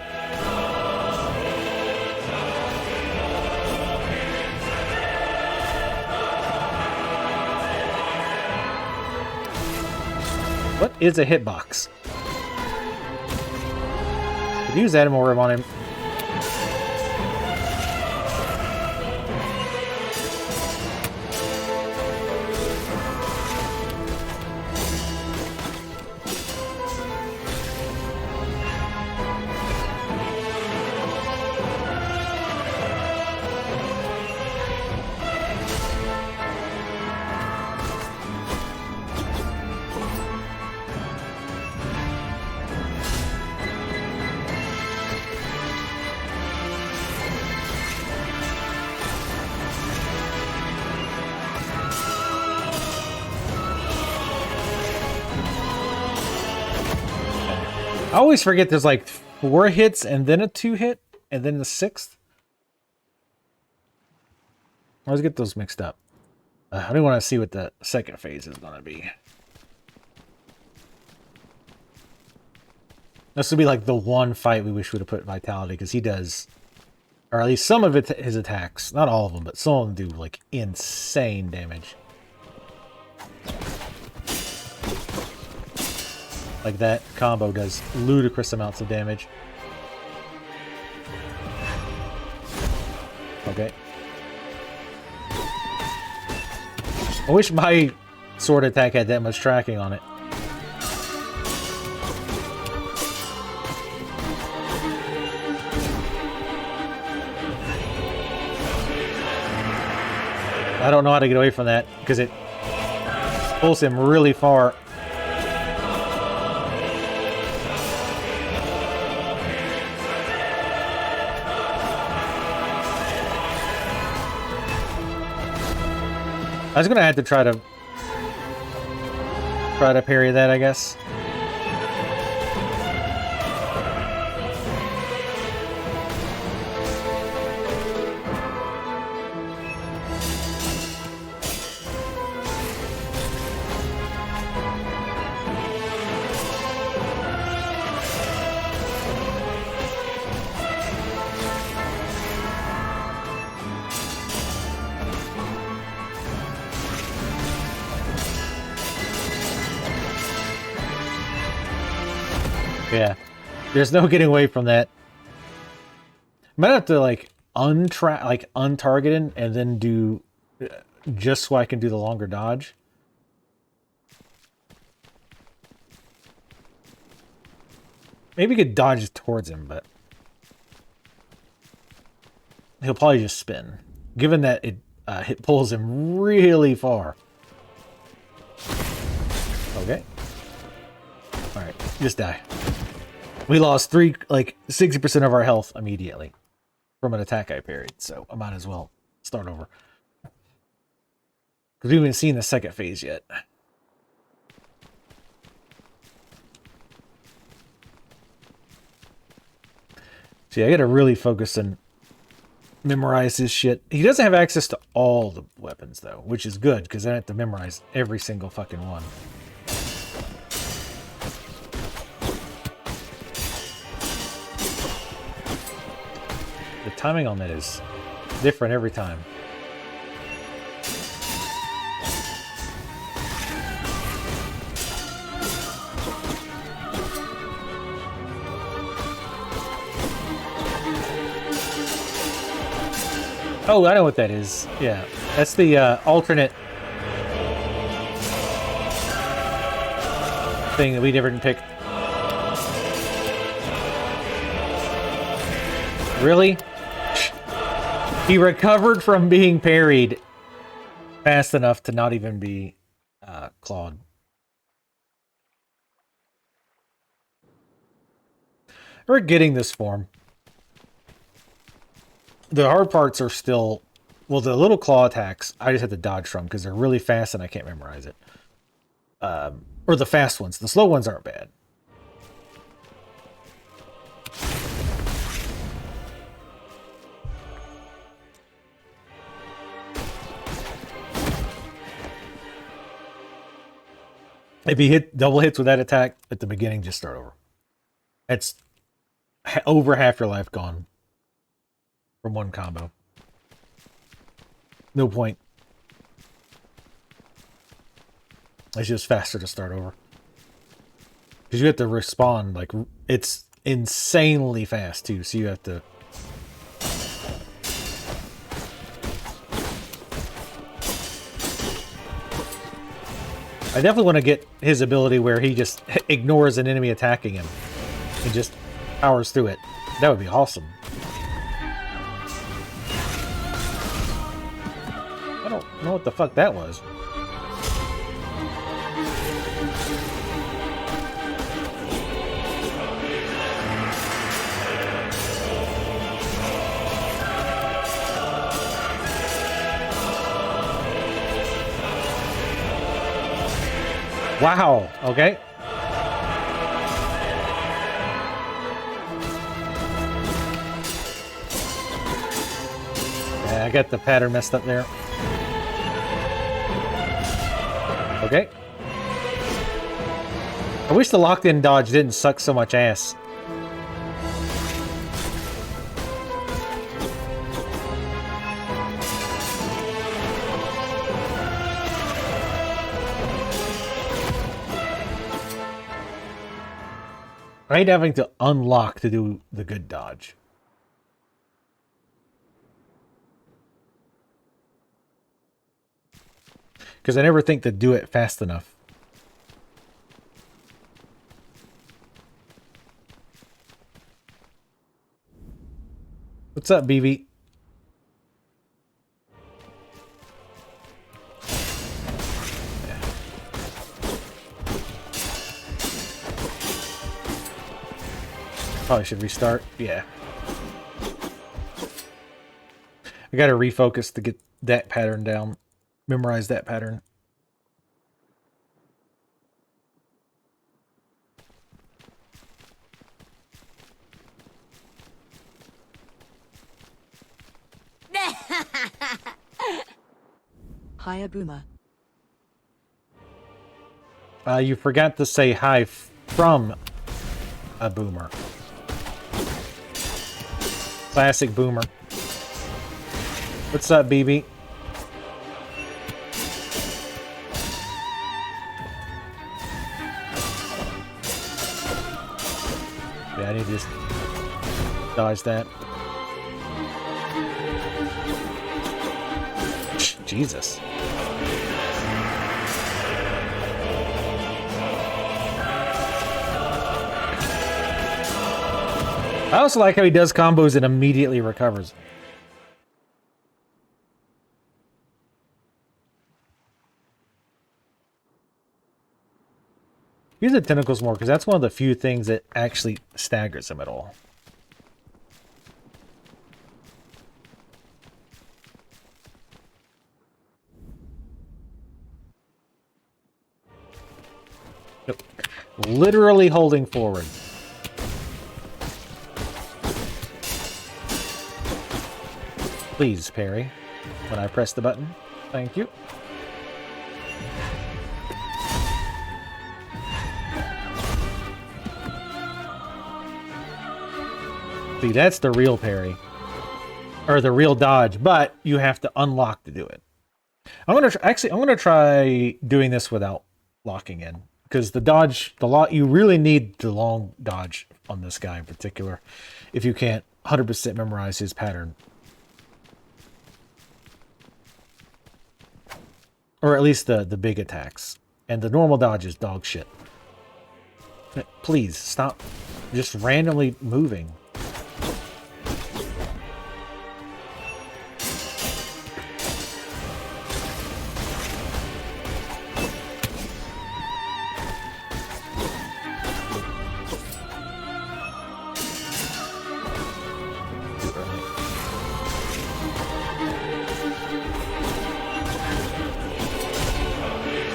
What is a hitbox? Could use that more on him. I always forget there's like 4 hits and then a 2-hit and then the 6th. I always get those mixed up. I do want to see what the second phase is going to be. This would be like the one fight we wish we would have put Vitality, because he does, or at least some of his attacks, not all of them, but some of them do like insane damage. Like that combo does ludicrous amounts of damage. Okay. I wish my sword attack had that much tracking on it. I don't know how to get away from that because it pulls him really far. I was gonna have to try to parry that, I guess. Yeah, there's no getting away from that. I might have to like untarget him and then do just so I can do the longer dodge. Maybe you could dodge towards him, but he'll probably just spin. Given that it pulls him really far. Okay. All right, just die. We lost 60% of our health immediately from an attack I parried, so I might as well start over. Because we haven't seen the second phase yet. See, I gotta really focus and memorize this shit. He doesn't have access to all the weapons, though, which is good, because I have to memorize every single fucking one. The timing on that is different every time. Oh, I know what that is. Yeah, that's the alternate thing that we never picked. Really? He recovered from being parried fast enough to not even be clawed. We're getting this form. The hard parts are still... Well, the little claw attacks, I just have to dodge from because they're really fast and I can't memorize it. Or the fast ones. The slow ones aren't bad. If you hit double hits with that attack at the beginning, just start over. It's over half your life gone from one combo. No point. It's just faster to start over. Because you have to respawn, like, it's insanely fast, too, so you have to... I definitely want to get his ability where he just ignores an enemy attacking him and just powers through it. That would be awesome. I don't know what the fuck that was. Wow, okay. Yeah, I got the pattern messed up there. Okay. I wish the locked-in dodge didn't suck so much ass. I hate having to unlock to do the good dodge. Because I never think to do it fast enough. What's up, BB? Probably should restart. Yeah. I gotta refocus to get that pattern down. Memorize that pattern. Hiya, Boomer. You forgot to say hi from a boomer. Classic boomer. What's up, BB? Yeah, I need to just dodge that. Jesus. I also like how he does combos and immediately recovers. Use the tentacles more, because that's one of the few things that actually staggers him at all. Nope. Literally holding forward. Please parry when I press the button. Thank you. See, that's the real parry. Or the real dodge, but you have to unlock to do it. I'm gonna try doing this without locking in. Because the dodge, you really need the long dodge on this guy in particular. If you can't 100% memorize his pattern. Or at least the big attacks. And the normal dodge is dog shit. Please, stop just randomly moving.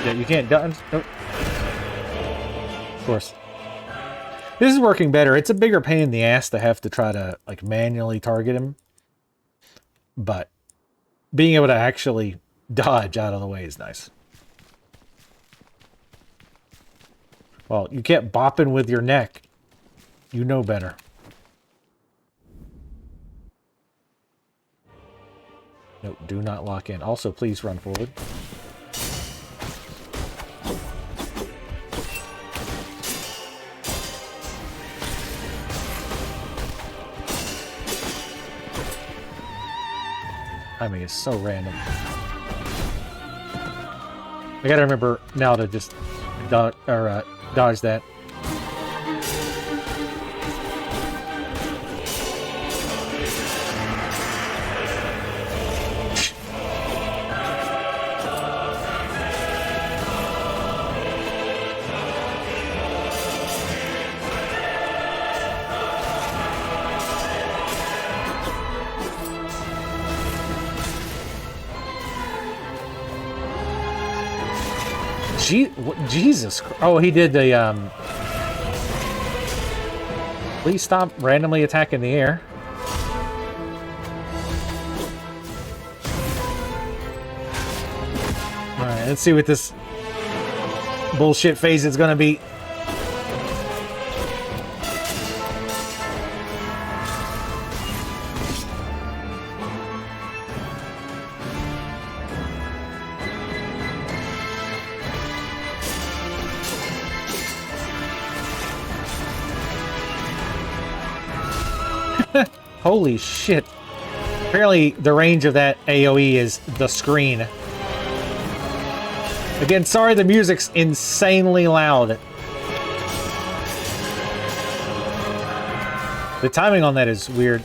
Yeah, you can't dodge. Nope. Of course. This is working better. It's a bigger pain in the ass to have to try to like manually target him. But being able to actually dodge out of the way is nice. Well, you kept bopping with your neck. You know better. Nope, do not lock in. Also, please run forward. I mean, it's so random. I gotta remember now to just dodge that. Jesus. Oh, he did the, Please stop randomly attacking the air. Alright, let's see what this bullshit phase is gonna be. Holy shit. Apparently the range of that AoE is the screen. Again, sorry the music's insanely loud. The timing on that is weird.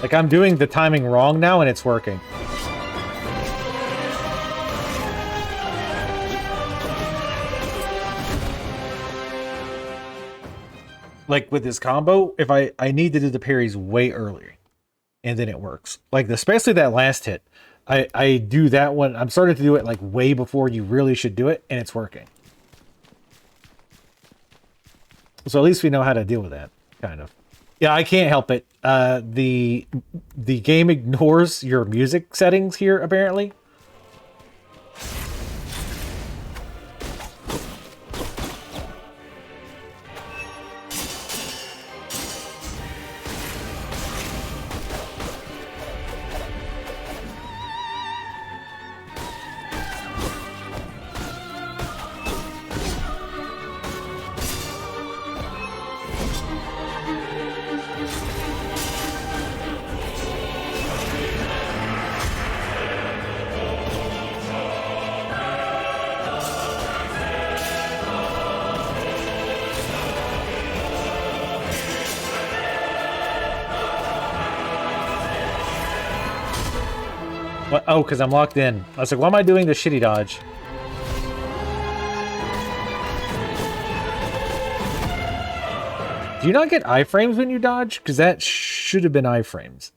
Like I'm doing the timing wrong now and it's working. Like with this combo, if I need to do the parries way earlier, and then it works. Like especially that last hit, I do that one. I'm starting to do it like way before you really should do it, and it's working. So at least we know how to deal with that, kind of. Yeah, I can't help it. The game ignores your music settings here, apparently. What? Oh, because I'm locked in. I was like, why am I doing the shitty dodge? Do you not get iframes when you dodge? Because that should have been iframes.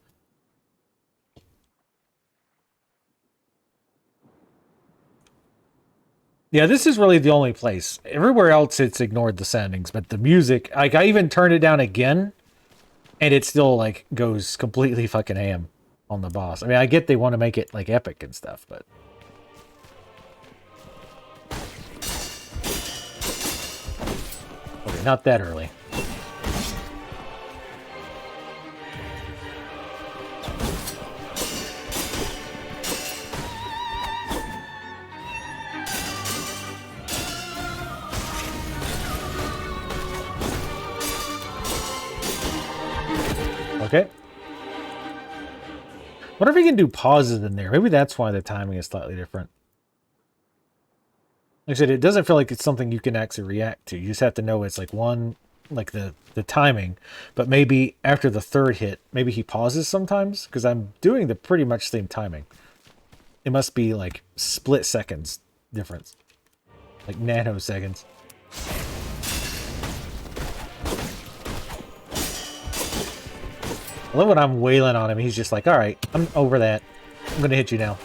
Yeah, this is really the only place. Everywhere else, it's ignored the settings, but the music, like, I even turned it down again, and it still, like, goes completely fucking ham on the boss. I mean, I get they want to make it, like, epic and stuff, but... Okay, not that early. Okay. Wonder if we can do pauses in there. Maybe that's why the timing is slightly different. Like I said, it doesn't feel like it's something you can actually react to. You just have to know it's like one, like the timing. But maybe after the third hit, maybe he pauses sometimes, because I'm doing the pretty much same timing. It must be like split seconds difference. Like nanoseconds. I love when I'm wailing on him. He's just like, all right, I'm over that. I'm going to hit you now.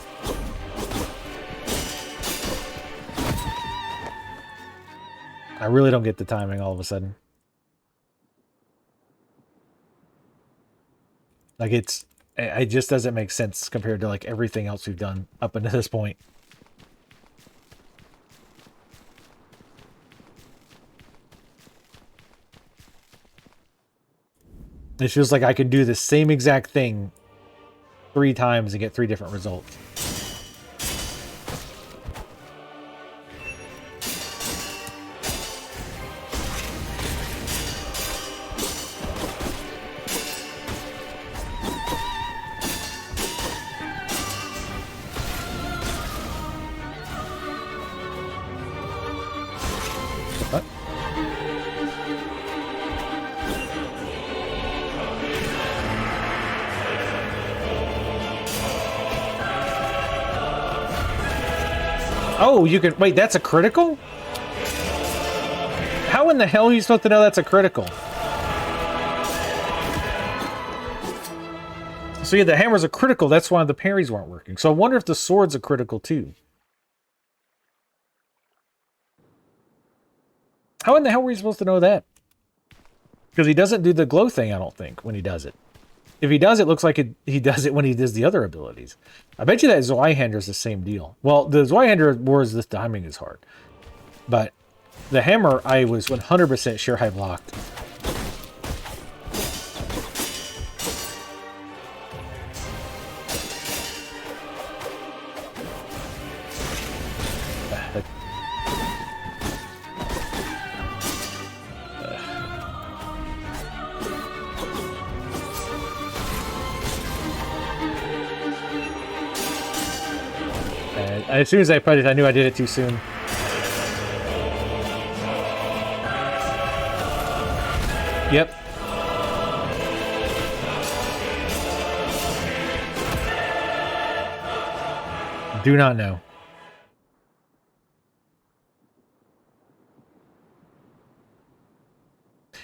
I really don't get the timing all of a sudden. Like, it just doesn't make sense compared to, like, everything else we've done up until this point. It feels like I could do the same exact thing 3 times and get 3 different results. What? Oh, you can... Wait, that's a critical? How in the hell are you supposed to know that's a critical? So yeah, the hammer's a critical. That's why the parries weren't working. So I wonder if the sword's a critical too. How in the hell were you supposed to know that? Because he doesn't do the glow thing, I don't think, when he does it. If he does, it looks like he does it when he does the other abilities. I bet you that Zweihander is the same deal. Well, the Zweihander wars this timing is hard. But the hammer, I was 100% sure I blocked. As soon as I put it, I knew I did it too soon. Yep. Do not know.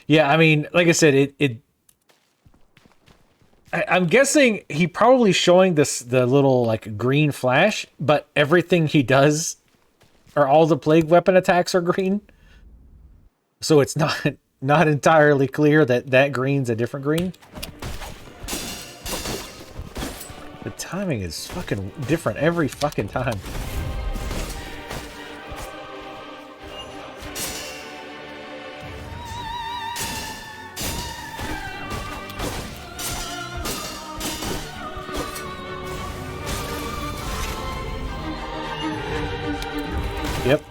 Yeah, I mean, like I said, I'm guessing he probably showing the little like green flash, but everything he does, or all the plague weapon attacks are green. So it's not entirely clear that green's a different green. The timing is fucking different every fucking time. Yep.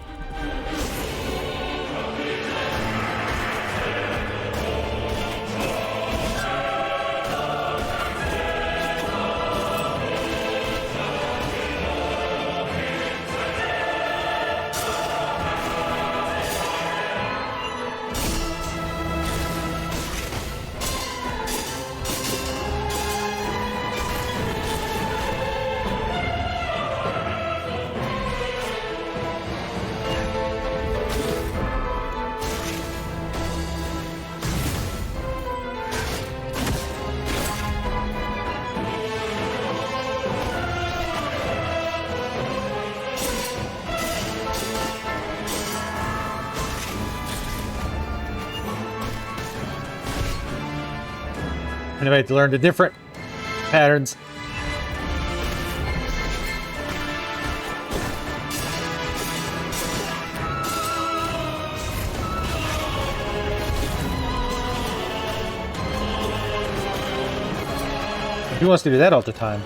And I had to learn the different patterns. Who wants to do that all the time?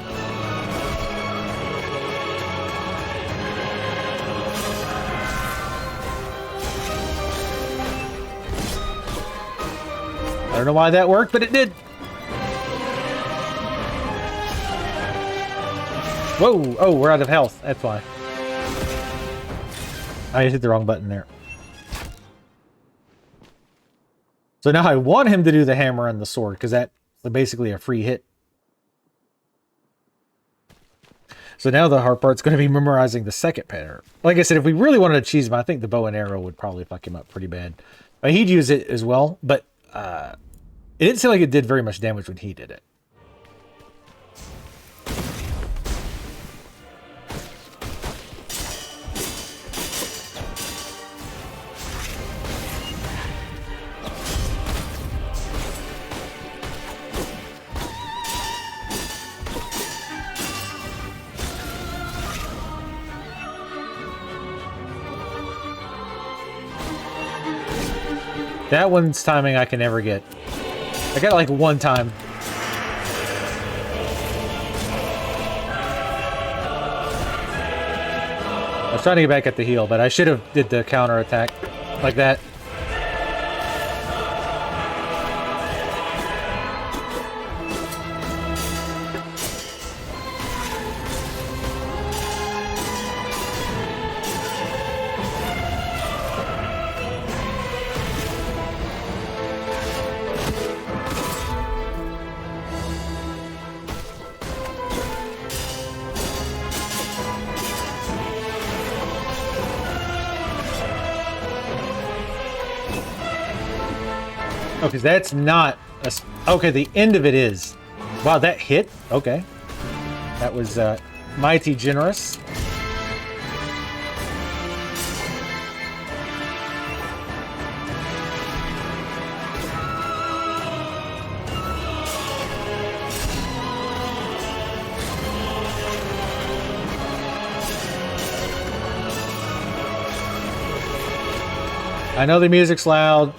I don't know why that worked, but it did. Whoa! Oh, we're out of health. That's why. I hit the wrong button there. So now I want him to do the hammer and the sword, because that's basically a free hit. So now the hard part's going to be memorizing the second pattern. Like I said, if we really wanted to cheese him, I think the bow and arrow would probably fuck him up pretty bad. I mean, he'd use it as well, but it didn't seem like it did very much damage when he did it. That one's timing I can never get. I got it like one time. I was trying to get back at the heal, but I should have did the counter attack like that. Okay, that's not a... Okay, the end of it is. Wow, that hit? Okay. That was mighty generous. I know the music's loud.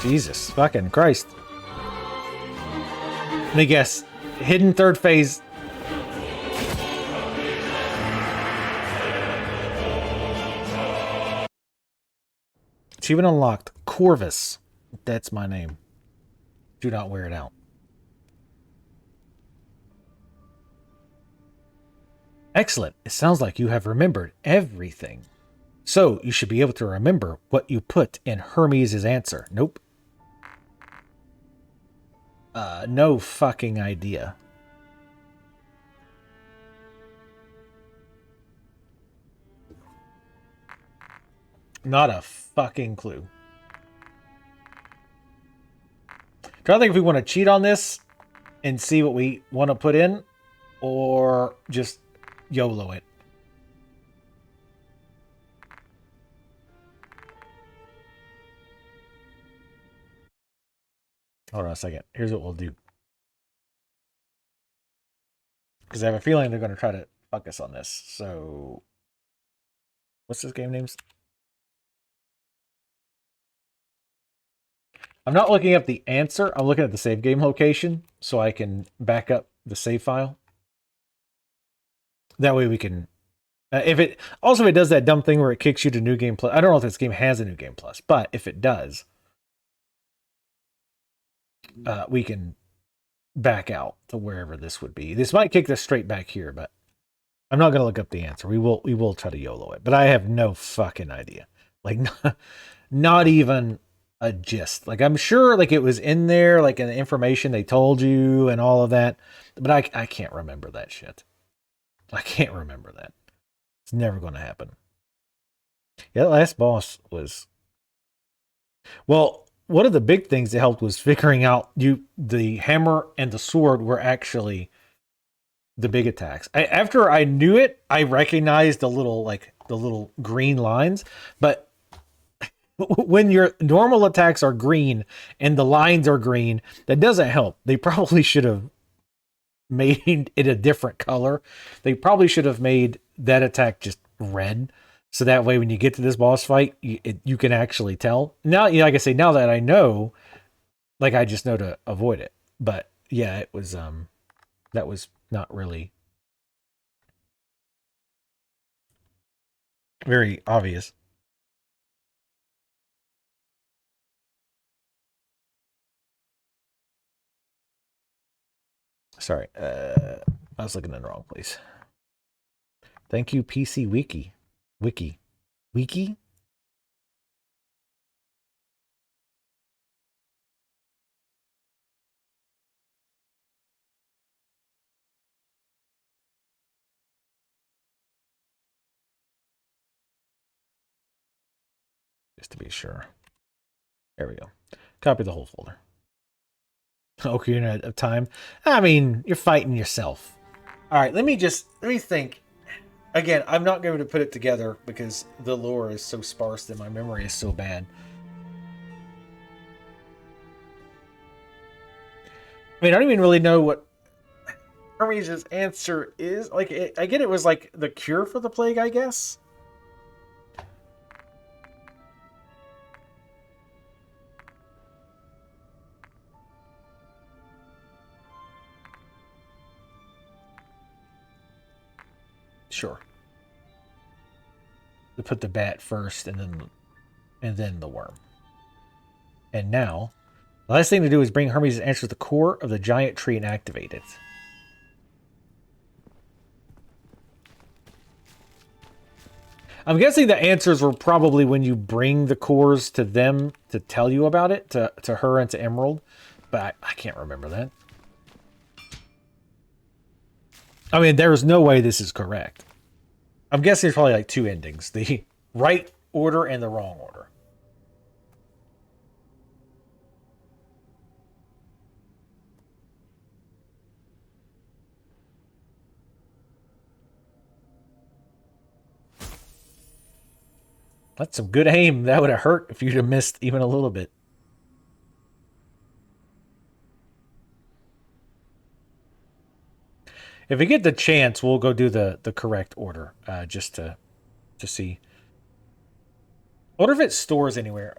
Jesus fucking Christ. Let me guess. Hidden third phase. Achievement unlocked. Corvus. That's my name. Do not wear it out. Excellent. It sounds like you have remembered everything. So, you should be able to remember what you put in Hermes' answer. Nope. No fucking idea. Not a fucking clue. Trying to think if we want to cheat on this and see what we want to put in, or just YOLO it. Hold on a second. Here's what we'll do. Because I have a feeling they're going to try to fuck us on this. So, what's this game names? I'm not looking up the answer. I'm looking at the save game location so I can back up the save file. That way we can... if it does that dumb thing where it kicks you to New Game Plus. I don't know if this game has a New Game Plus, but if it does, we can back out to wherever this would be. This might kick us straight back here, but I'm not going to look up the answer. We will try to YOLO it, but I have no fucking idea. Like, not even a gist. Like, I'm sure like it was in there, like in the information they told you and all of that, but I can't remember that shit. I can't remember that. It's never going to happen. Yeah, the last boss was... Well, one of the big things that helped was figuring out the hammer and the sword were actually the big attacks. After I knew it, I recognized the little green lines, but when your normal attacks are green and the lines are green, that doesn't help. They probably should have made it a different color. They probably should have made that attack just red. So that way, when you get to this boss fight, you can actually tell. Now, like I say, now that I know, like I just know to avoid it. But yeah, it was that was not really very obvious. Sorry, I was looking in the wrong place. Thank you, PC Wiki. Wiki. Just to be sure. There we go. Copy the whole folder. Ocarina of Time. I mean, you're fighting yourself. All right, let me think. Again, I'm not going to put it together because the lore is so sparse and my memory is so bad. I mean, I don't even really know what Hermes' answer is. Like, I get it was like the cure for the plague, I guess. Sure. We put the bat first and then the worm. And now, the last thing to do is bring Hermes' answer to the core of the giant tree and activate it. I'm guessing the answers were probably when you bring the cores to them to tell you about it, to her and to Emerald. But I can't remember that. I mean, there's no way this is correct. I'm guessing there's probably like two endings. The right order and the wrong order. That's some good aim. That would have hurt if you'd have missed even a little bit. If we get the chance, we'll go do the correct order, just to see. I wonder if it stores anywhere.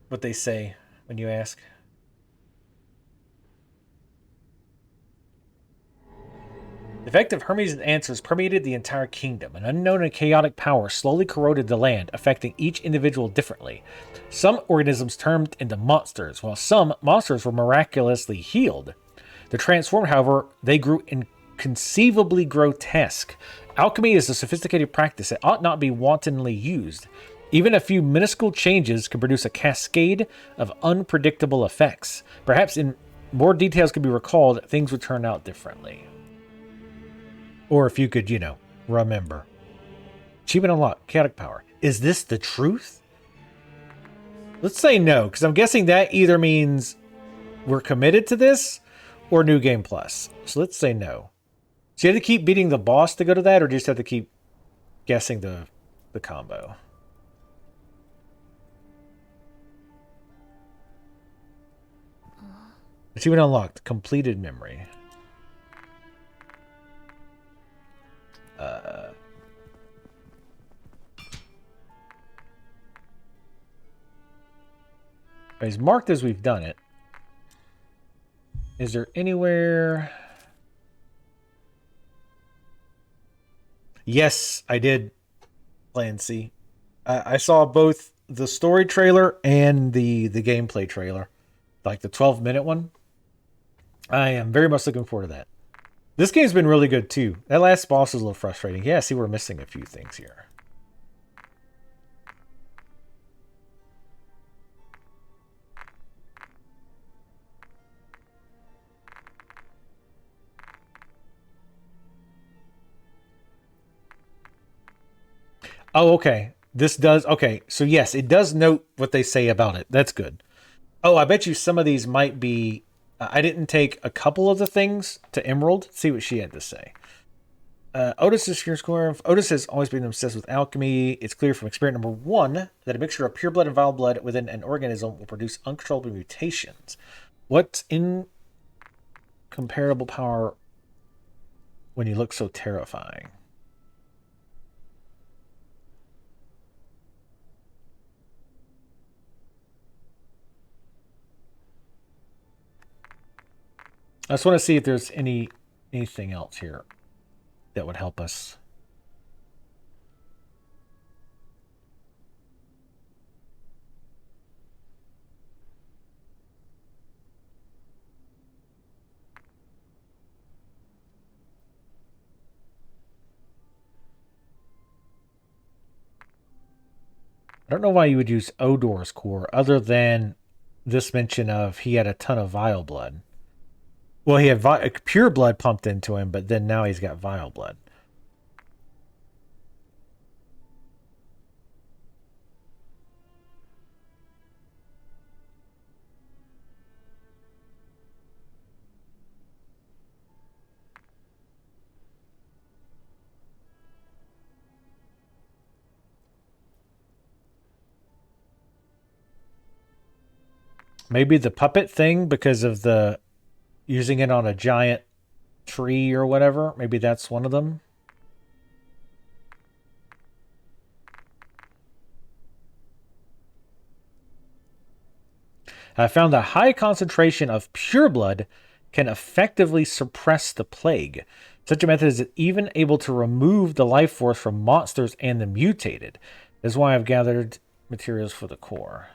What they say when you ask. The effect of Hermes' answers permeated the entire kingdom. An unknown and chaotic power slowly corroded the land, affecting each individual differently. Some organisms turned into monsters, while some monsters were miraculously healed. The transformed, however, they grew inconceivably grotesque. Alchemy is a sophisticated practice that ought not be wantonly used. Even a few minuscule changes can produce a cascade of unpredictable effects. Perhaps in more details could be recalled, things would turn out differently. Or if you could, remember. Achievement unlocked. Chaotic power. Is this the truth? Let's say no, because I'm guessing that either means we're committed to this or New Game Plus. So let's say no. So you have to keep beating the boss to go to that, or do you just have to keep guessing the combo? Achievement unlocked. Completed memory. It's marked as we've done it. Is there anywhere? Yes, I did. Plan C. I saw both the story trailer and the gameplay trailer, like the 12-minute one. I am very much looking forward to that. This game's been really good too. That last boss was a little frustrating. Yeah, see, we're missing a few things here. Oh, okay. This does... Okay, so yes, it does note what they say about it. That's good. Oh, I bet you some of these might be... I didn't take a couple of the things to Emerald. See what she had to say. Otis has always been obsessed with alchemy. It's clear from experiment number 1 that a mixture of pure blood and vile blood within an organism will produce uncontrollable mutations. What's incomparable power when you look so terrifying? I just want to see if there's anything else here that would help us. I don't know why you would use Odor's core other than this mention of he had a ton of vile blood. Well, he had pure blood pumped into him, but then now he's got vile blood. Maybe the puppet thing because of the using it on a giant tree or whatever. Maybe that's one of them. I found a high concentration of pure blood can effectively suppress the plague. Such a method is even able to remove the life force from monsters and the mutated. This is why I've gathered materials for the core.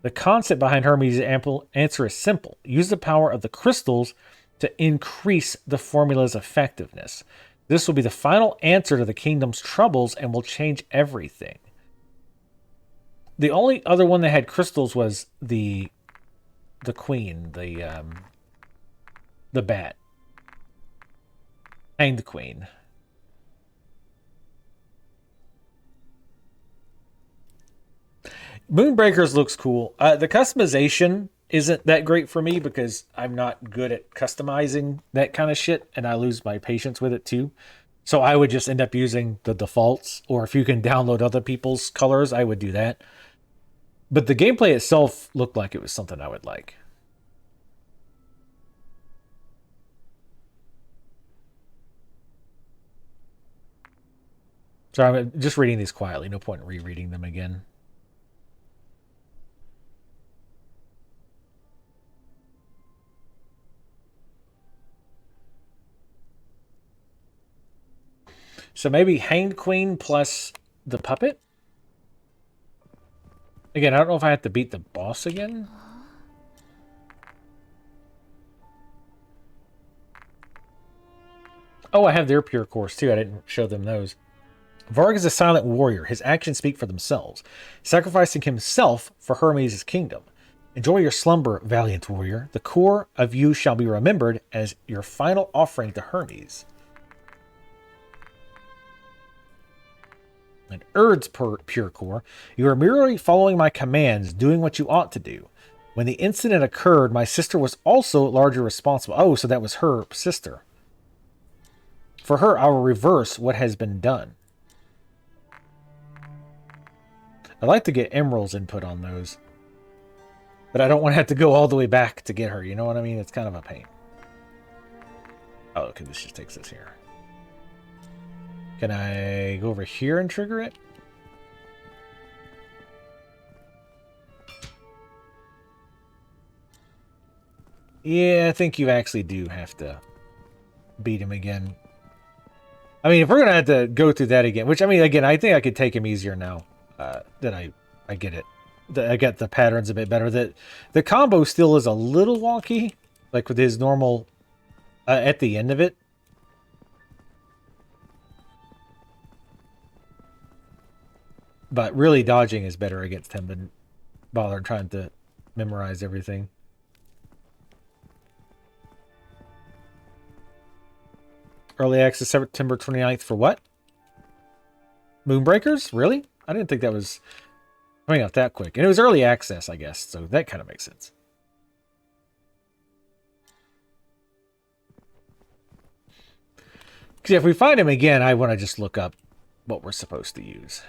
The concept behind Hermes' answer is simple. Use the power of the crystals to increase the formula's effectiveness. This will be the final answer to the kingdom's troubles and will change everything. The only other one that had crystals was the queen, the bat. Hanged queen. Moonbreakers looks cool. The customization isn't that great for me because I'm not good at customizing that kind of shit, and I lose my patience with it too. So I would just end up using the defaults, or if you can download other people's colors, I would do that. But the gameplay itself looked like it was something I would like. So I'm just reading these quietly. No point in rereading them again. So maybe Hanged Queen plus the puppet? Again, I don't know if I have to beat the boss again. Oh, I have their pure course too. I didn't show them those. Varg is a silent warrior. His actions speak for themselves, sacrificing himself for Hermes' kingdom. Enjoy your slumber, valiant warrior. The core of you shall be remembered as your final offering to Hermes. An Erd's pure core. You are merely following my commands, doing what you ought to do. When the incident occurred, my sister was also largely responsible. Oh, so that was her sister. For her, I will reverse what has been done. I'd like to get Emerald's input on those. But I don't want to have to go all the way back to get her. You know what I mean? It's kind of a pain. Oh, okay. This just takes us here. Can I go over here and trigger it? Yeah, I think you actually do have to beat him again. I mean, if we're going to have to go through that again, which, I mean, again, I think I could take him easier now that I get it. I get the patterns a bit better. The combo still is a little wonky, like with his normal at the end of it. But really dodging is better against him than bothering trying to memorize everything. Early access September 29th for what? Moonbreakers? Really? I didn't think that was coming out that quick. And it was early access, I guess, so that kind of makes sense. Because if we find him again, I want to just look up what we're supposed to use.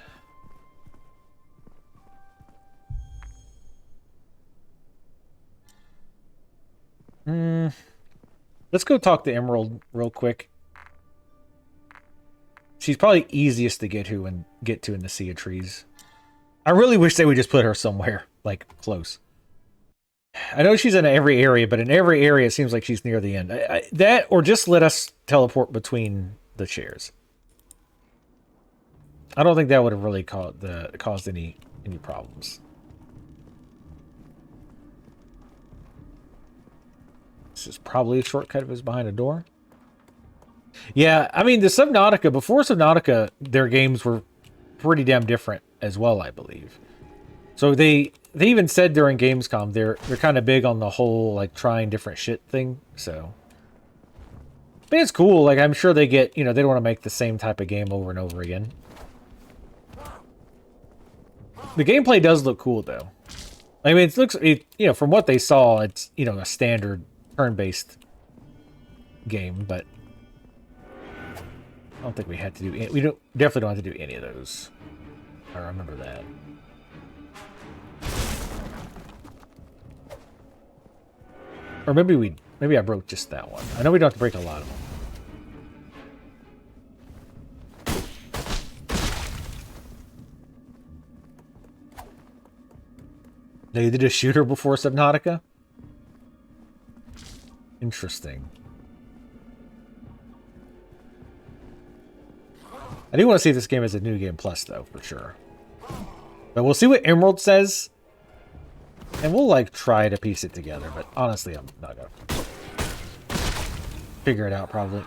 Let's go talk to Emerald real quick. She's probably easiest to get to in the Sea of Trees. I really wish they would just put her somewhere, like, close. I know she's in every area, but in every area it seems like she's near the end. That, or just let us teleport between the chairs. I don't think that would have really caused any problems. This is probably a shortcut if it's behind a door. Yeah, I mean, the Subnautica, before Subnautica, their games were pretty damn different as well, I believe. So they even said during Gamescom they're kind of big on the whole like trying different shit thing. So, but it's cool. Like I'm sure they get they don't want to make the same type of game over and over again. The gameplay does look cool though. I mean, from what they saw, it's a standard turn-based game, but I don't think we had to do. We definitely don't have to do any of those. I remember that. Or maybe I broke just that one. I know we don't have to break a lot of them. They did a shooter before Subnautica? Interesting. I do want to see if this game has a New Game Plus, though, for sure. But we'll see what Emerald says. And we'll, like, try to piece it together. But honestly, I'm not going to figure it out, probably.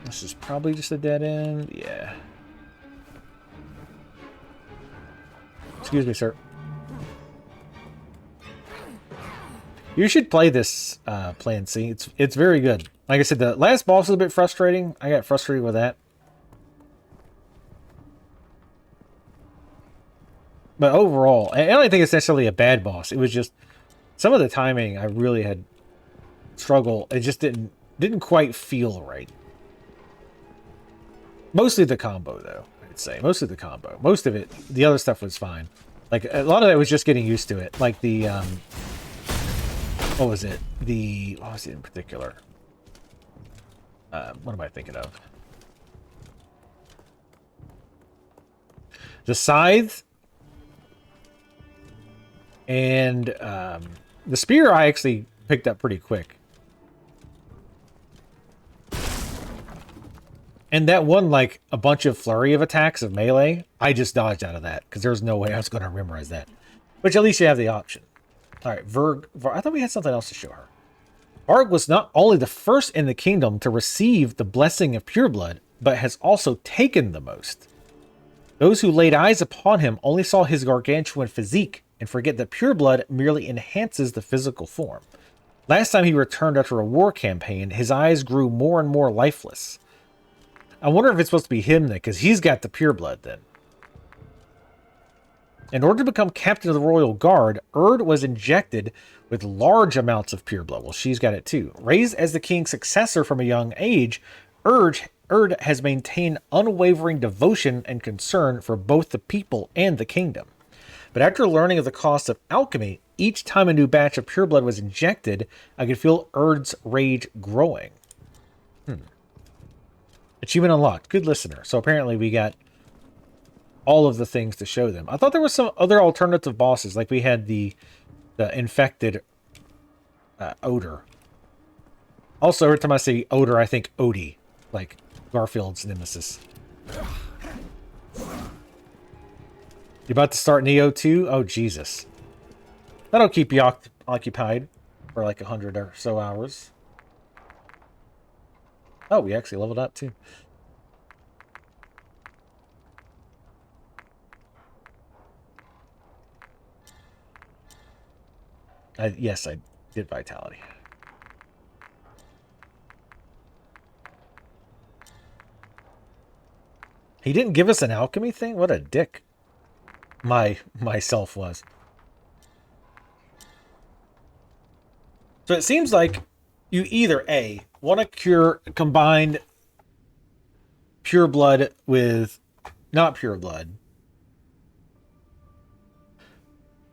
This is probably just a dead end. Yeah. Excuse me, sir. You should play this Plan C. It's very good. Like I said, the last boss was a bit frustrating. I got frustrated with that. But overall, I don't think it's necessarily a bad boss. It was just some of the timing I really had struggle. It just didn't quite feel right. Mostly the combo, though, I'd say. Mostly the combo. Most of it, the other stuff was fine. Like, a lot of it was just getting used to it. Like the, what was it? What was it in particular? What am I thinking of? The Scythe and the Spear I actually picked up pretty quick. And that one, like, a bunch of flurry of attacks of melee, I just dodged out of that, because there's no way I was going to memorize that. Which at least you have the option. Alright, Varg, I thought we had something else to show her. Varg was not only the first in the kingdom to receive the blessing of pureblood, but has also taken the most. Those who laid eyes upon him only saw his gargantuan physique, and forget that pureblood merely enhances the physical form. Last time he returned after a war campaign, his eyes grew more and more lifeless. I wonder if it's supposed to be him then, because he's got the pureblood then. In order to become captain of the Royal Guard, Erd was injected with large amounts of pureblood. Well, she's got it too. Raised as the king's successor from a young age, Erd has maintained unwavering devotion and concern for both the people and the kingdom. But after learning of the cost of alchemy, each time a new batch of pureblood was injected, I could feel Erd's rage growing. Achievement unlocked. Good listener. So apparently we got all of the things to show them. I thought there was some other alternative bosses. Like we had the infected odor. Also, every time I say odor, I think Odie. Like Garfield's nemesis. You about to start Neo 2? Oh, Jesus. That'll keep you occupied for like 100 or so hours. Oh, we actually leveled up too. Yes, I did Vitality. He didn't give us an alchemy thing? What a dick myself was. So it seems like you either A, want to cure combined pure blood with not pure blood,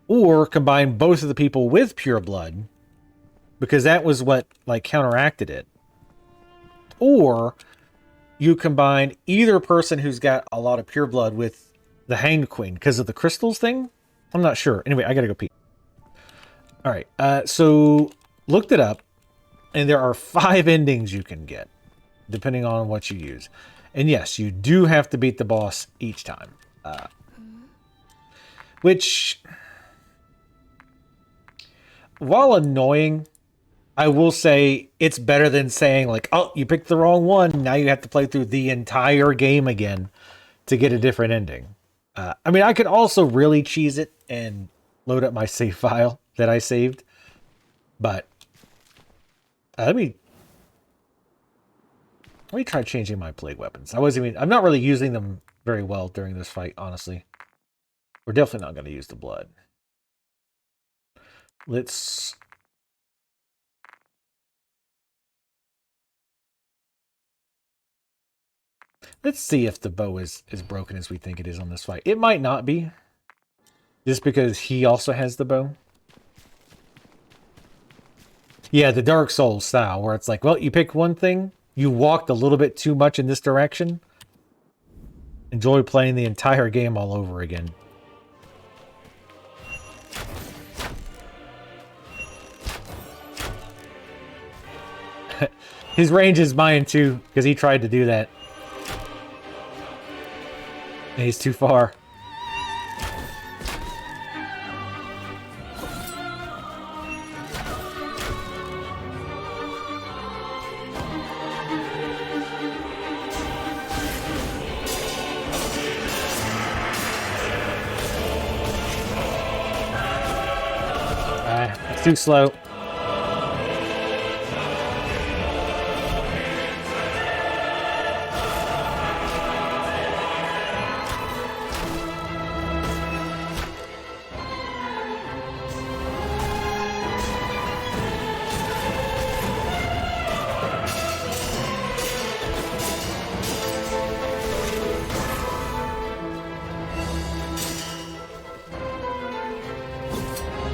or combine both of the people with pure blood, because that was what like counteracted it. Or you combine either person who's got a lot of pure blood with the Hanged Queen because of the crystals thing. I'm not sure. Anyway, I gotta go pee. All right, so looked it up, and there are 5 endings you can get, depending on what you use. And yes, you do have to beat the boss each time. Which, while annoying, I will say it's better than saying, like, oh, you picked the wrong one, now you have to play through the entire game again to get a different ending. I mean, I could also really cheese it and load up my save file that I saved. But let me try changing my plague weapons. I'm not really using them very well during this fight, honestly. We're definitely not going to use the blood. Let's see if the bow is as broken as we think it is on this fight. It might not be, just because he also has the bow. Yeah, the Dark Souls style, where it's like, well, you pick one thing, you walked a little bit too much in this direction. Enjoy playing the entire game all over again. His range is mine too, because he tried to do that. And he's too far. It's too slow.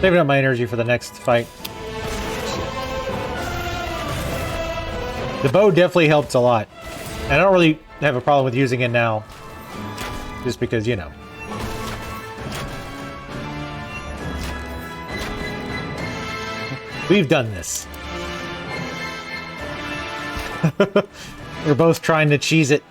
Saving up my energy for the next fight. The bow definitely helps a lot. And I don't really have a problem with using it now. Just because, you know. We've done this. We're both trying to cheese it.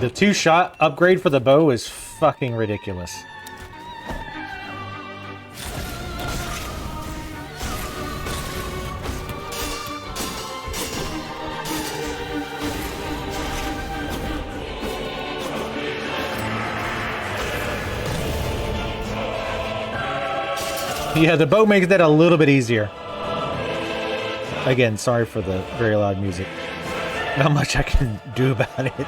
The 2-shot upgrade for the bow is fucking ridiculous. Yeah, the bow makes that a little bit easier. Again, sorry for the very loud music. Not much I can do about it.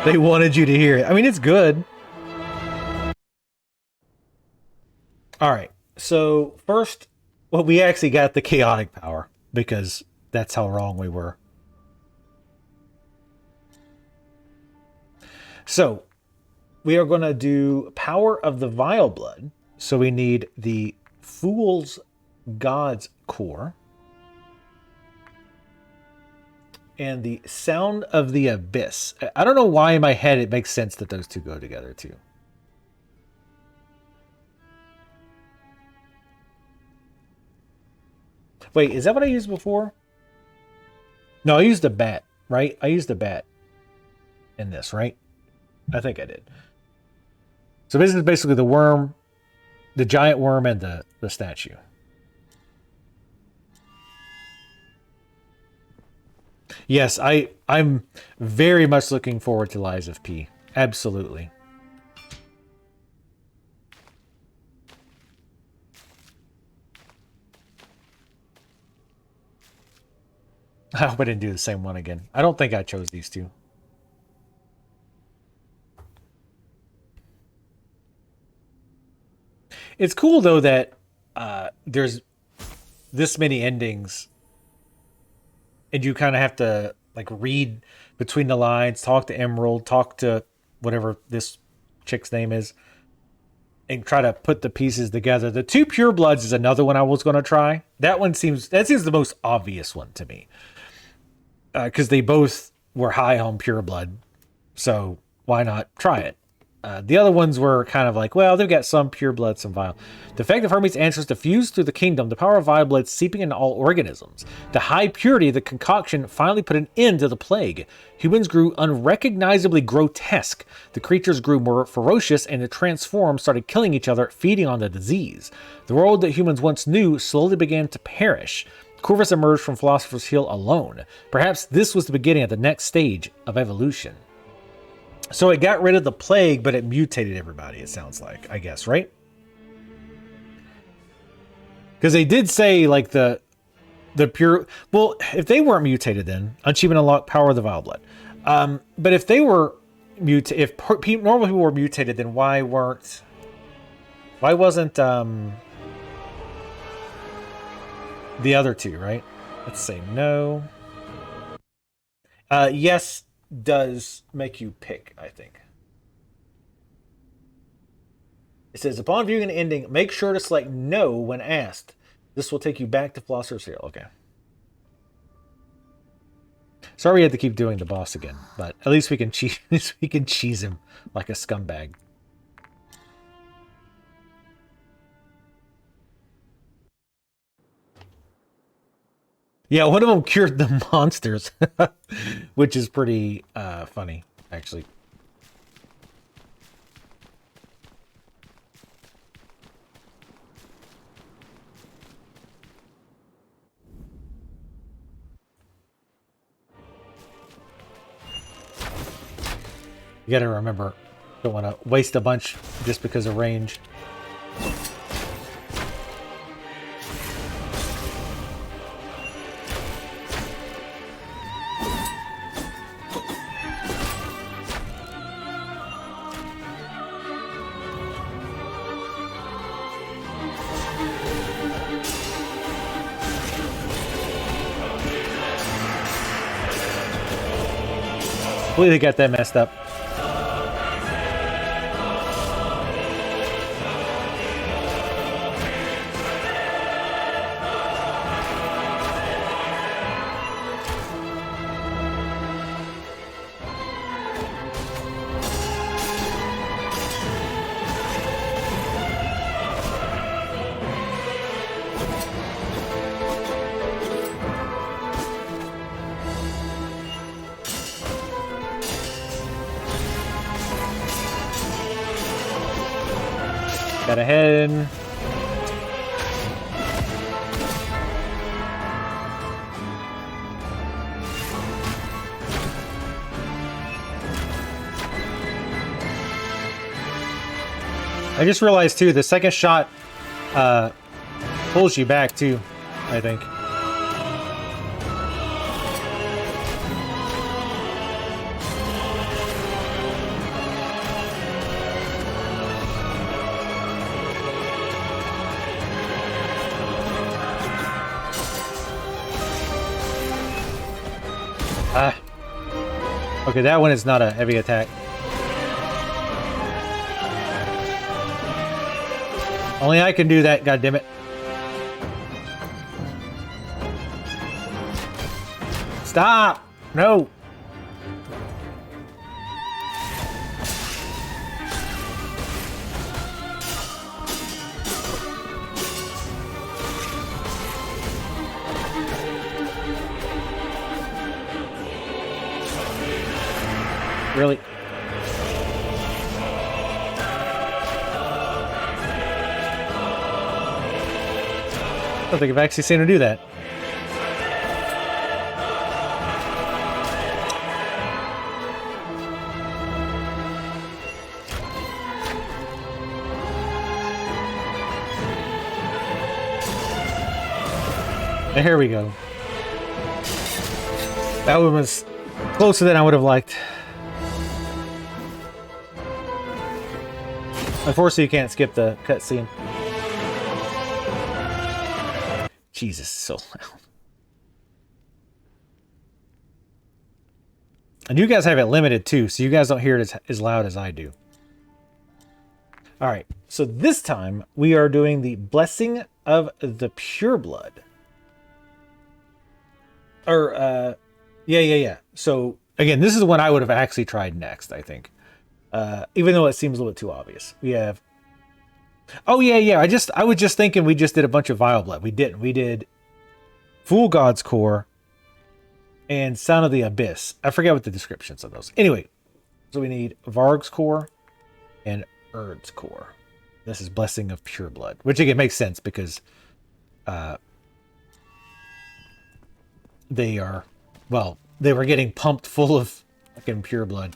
They wanted you to hear it. I mean, it's good. Alright, so first, well, we actually got the chaotic power, because that's how wrong we were. So, we are going to do Power of the Vile Blood. So we need the Fool's God's Core. And the Sound of the Abyss. I don't know why in my head it makes sense that those two go together too. Wait, is that what I used before? No, I used a bat, right? I used a bat in this, right? I think I did. So this is basically the worm, the giant worm, and the statue. Yes, I'm very much looking forward to Lies of P. Absolutely. I hope I didn't do the same one again. I don't think I chose these two. It's cool, though, that there's this many endings, and you kind of have to like read between the lines, talk to Emerald, talk to whatever this chick's name is, and try to put the pieces together. The 2 Purebloods is another one I was going to try. That seems the most obvious one to me, because they both were high on Pureblood, so why not try it? The other ones were kind of like, well, they've got some pure blood, some vile. The fact of Hermes answers diffused through the kingdom, the power of vile blood seeping into all organisms. The high purity of the concoction finally put an end to the plague. Humans grew unrecognizably grotesque. The creatures grew more ferocious, and the transformed started killing each other, feeding on the disease. The world that humans once knew slowly began to perish. Corvus emerged from Philosopher's Hill alone. Perhaps this was the beginning of the next stage of evolution. So it got rid of the plague, but it mutated everybody, it sounds like, I guess, right? Because they did say, like, the pure... Well, if they weren't mutated then, achievement unlocked power of the vile blood. But if they were... If normal people were mutated, then why wasn't... the other two, right? Let's say no. Yes does make you pick, I think. It says, upon viewing an ending, make sure to select no when asked. This will take you back to Philosopher's Hill. Okay. Sorry we had to keep doing the boss again, but at least we can cheese him like a scumbag. Yeah, one of them cured the monsters, which is pretty funny, actually. You gotta remember, don't want to waste a bunch just because of range. Completely got that messed up. Got ahead. I just realized too, the second shot pulls you back too, I think. Okay, that one is not a heavy attack. Only I can do that, goddammit. Stop! No! Really? I don't think I've actually seen her do that. Here we go. That one was closer than I would have liked. Unfortunately, you can't skip the cutscene. Jesus, so loud. And you guys have it limited too, so you guys don't hear it as loud as I do. Alright, so this time we are doing the Blessing of the Pureblood. Or, yeah. So, again, this is the one I would have actually tried next, I think. Even though it seems a little bit too obvious. We have... Oh, yeah. I was just thinking we just did a bunch of Vile Blood. We didn't. We did Fool God's Core and Sound of the Abyss. I forget what the descriptions of those. Anyway, so we need Varg's Core and Erd's Core. This is Blessing of Pureblood, which again makes sense because they are, well, they were getting pumped full of fucking pureblood.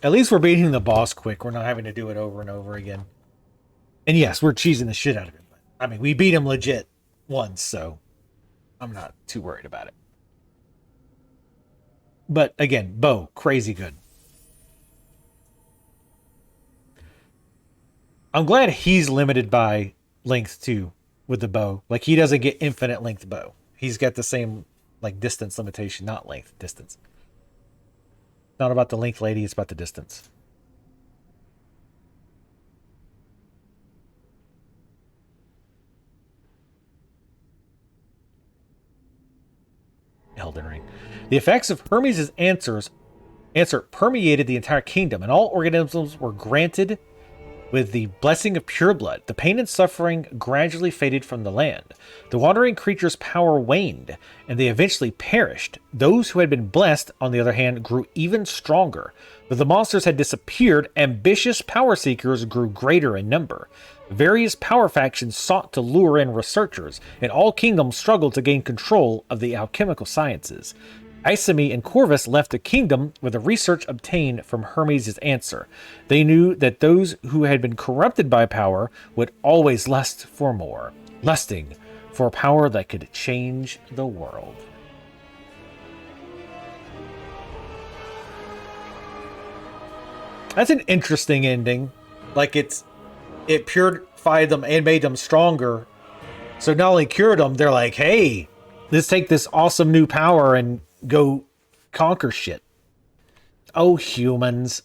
At least we're beating the boss quick. We're not having to do it over and over again. And yes, we're cheesing the shit out of him. I mean, we beat him legit once, so I'm not too worried about it. But again, bow, crazy good. I'm glad he's limited by length too with the bow. Like he doesn't get infinite length bow. He's got the same like distance limitation, not length, distance. Not about the length, lady, it's about the distance. Elden Ring. The effects of Hermes' answer permeated the entire kingdom, and all organisms were granted with the blessing of pure blood. The pain and suffering gradually faded from the land. The wandering creatures' power waned, and they eventually perished. Those who had been blessed, on the other hand, grew even stronger. Though the monsters had disappeared, ambitious power seekers grew greater in number. Various power factions sought to lure in researchers, and all kingdoms struggled to gain control of the alchemical sciences. Isami and Corvus left the kingdom with the research obtained from Hermes' answer. They knew that those who had been corrupted by power would always lust for more, lusting for power that could change the world. That's an interesting ending. Like it purified them and made them stronger. So not only cured them, they're like, hey, let's take this awesome new power and go conquer shit. Oh, humans.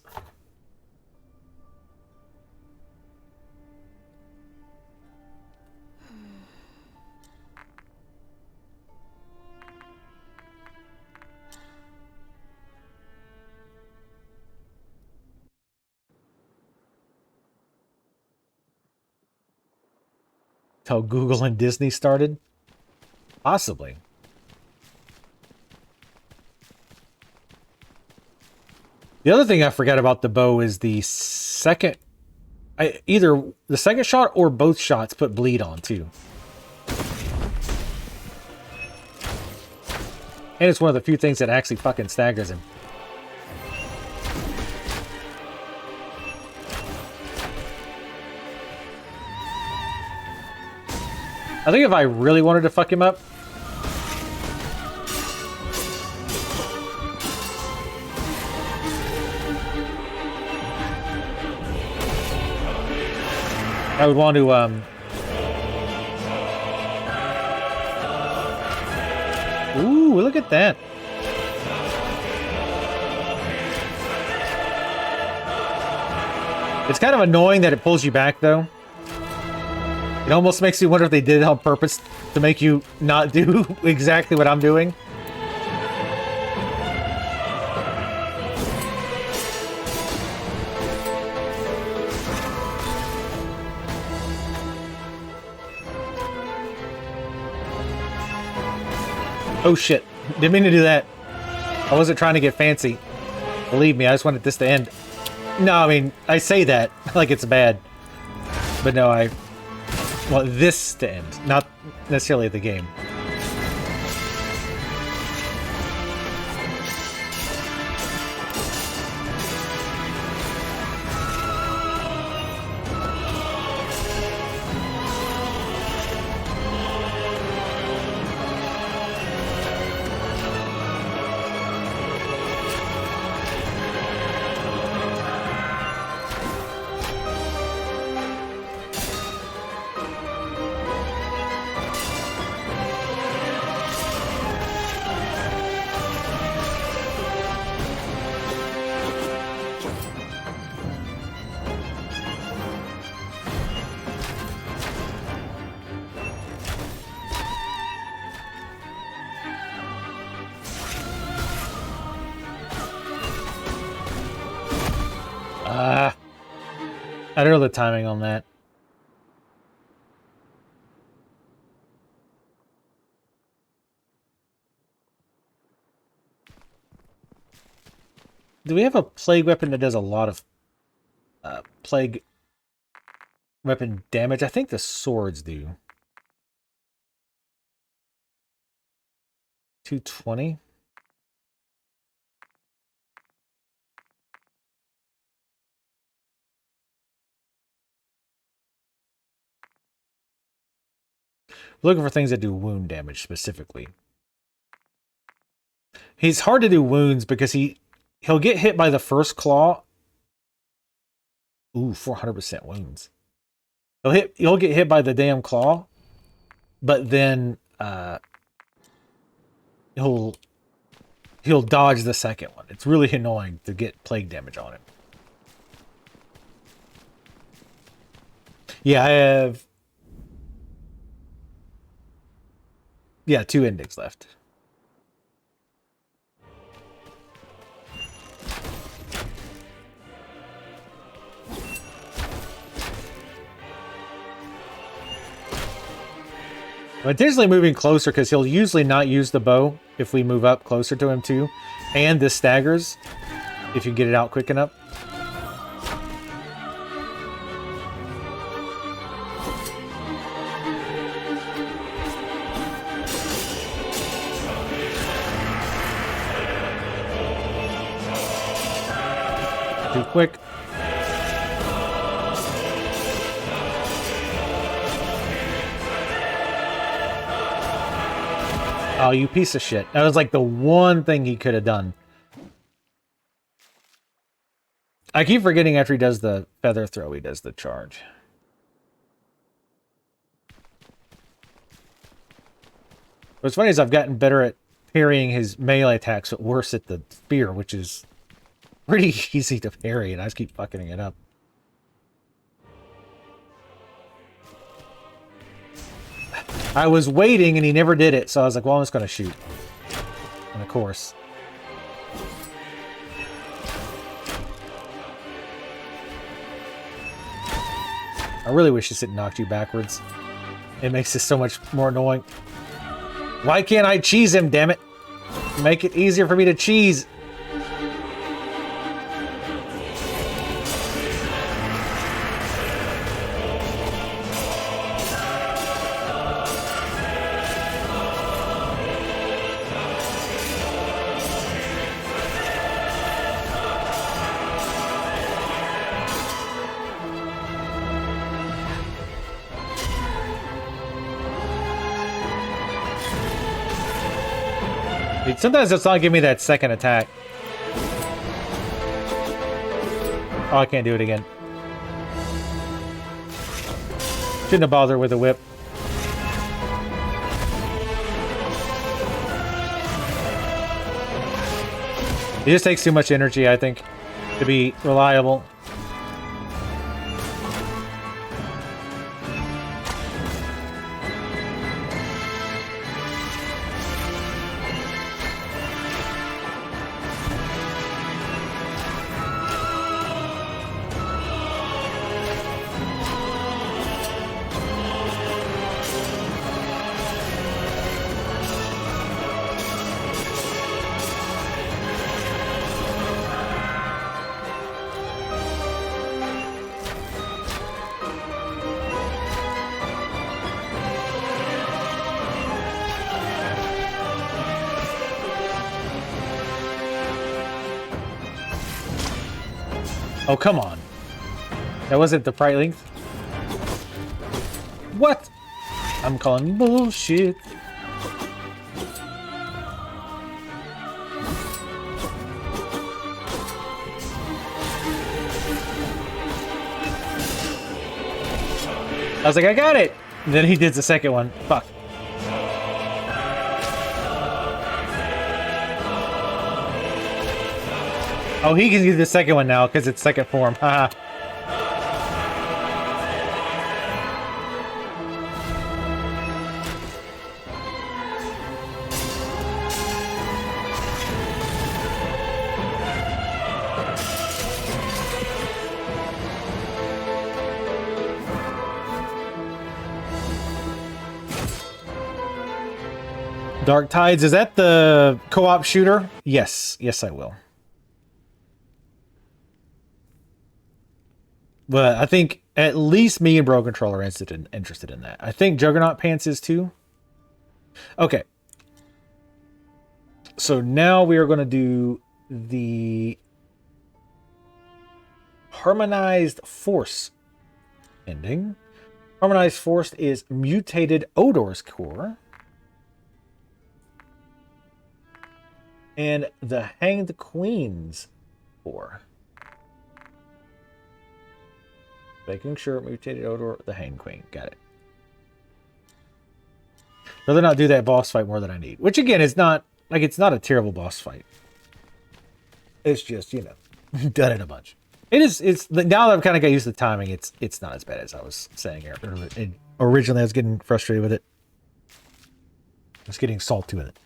How Google and Disney started? Possibly. The other thing I forgot about the bow is the second... either the second shot or both shots put bleed on, too. And it's one of the few things that actually fucking staggers him. I think if I really wanted to fuck him up, I would want to, ooh, look at that. It's kind of annoying that it pulls you back, though. It almost makes you wonder if they did it on purpose to make you not do exactly what I'm doing. Oh shit, didn't mean to do that. I wasn't trying to get fancy. Believe me, I just wanted this to end. No, I mean, I say that like it's bad. But no, I want this to end, not necessarily the game. I don't know the timing on that. Do we have a plague weapon that does a lot of plague weapon damage? I think the swords do. 220? Looking for things that do wound damage specifically. He's hard to do wounds because he'll get hit by the first claw. Ooh, 400% wounds. He'll get hit by the damn claw, but then he'll dodge the second one. It's really annoying to get plague damage on him. Yeah, I have 2 endings left. I'm intentionally moving closer because he'll usually not use the bow if we move up closer to him too. And this staggers if you get it out quick enough. Too quick. Oh, you piece of shit. That was like the one thing he could have done. I keep forgetting after he does the feather throw, he does the charge. What's funny is I've gotten better at parrying his melee attacks, but worse at the spear, which is pretty easy to parry, and I just keep fucking it up. I was waiting, and he never did it, so I was like, well, I'm just going to shoot. And of course. I really wish this didn't knock you backwards. It makes this so much more annoying. Why can't I cheese him, damn it? Make it easier for me to cheese. Sometimes it's not giving me that second attack. Oh, I can't do it again. Shouldn't have bothered with the whip. It just takes too much energy, I think, to be reliable. Oh, come on. That wasn't the right length? What? I'm calling bullshit. I was like, I got it! And then he did the second one. Fuck. Oh, he can do the second one now because it's second form. Haha. Dark Tides, is that the co-op shooter? Yes. Yes, I will. But I think at least me and Bro Control are interested in that. I think Juggernaut Pants is too. Okay. So now we are going to do the Harmonized Force ending. Harmonized Force is Mutated Odor's core. And the Hanged Queen's core. Making sure Mutated Odor, the Hanged Queen. Got it. Rather not do that boss fight more than I need. Which again is not, like, it's not a terrible boss fight. It's just, you know, done it a bunch. It's now that I've kind of got used to the timing, it's not as bad as I was saying earlier. Originally I was getting frustrated with it. I was getting salty with it.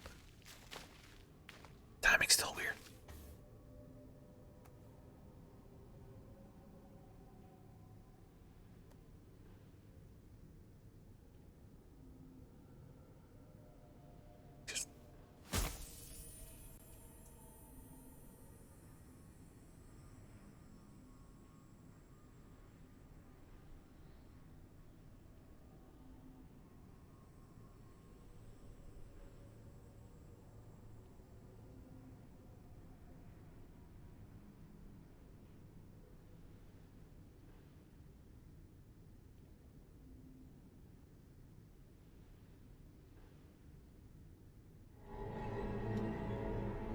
Timing's still weird.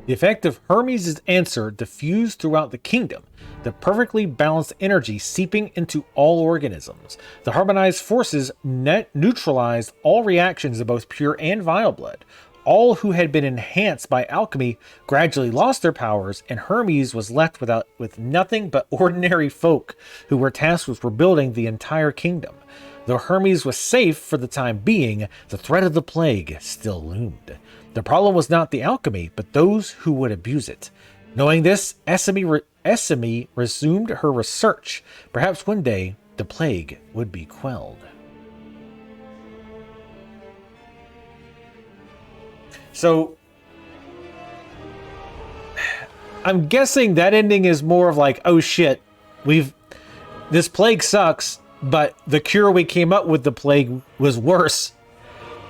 The effect of Hermes' answer diffused throughout the kingdom, the perfectly balanced energy seeping into all organisms. The harmonized forces neutralized all reactions of both pure and vile blood. All who had been enhanced by alchemy gradually lost their powers, and Hermes was left with nothing but ordinary folk who were tasked with rebuilding the entire kingdom. Though Hermes was safe for the time being, the threat of the plague still loomed. The problem was not the alchemy, but those who would abuse it. Knowing this, Esme resumed her research. Perhaps one day, the plague would be quelled. So, I'm guessing that ending is more of like, oh shit, this plague sucks, but the cure we came up with the plague was worse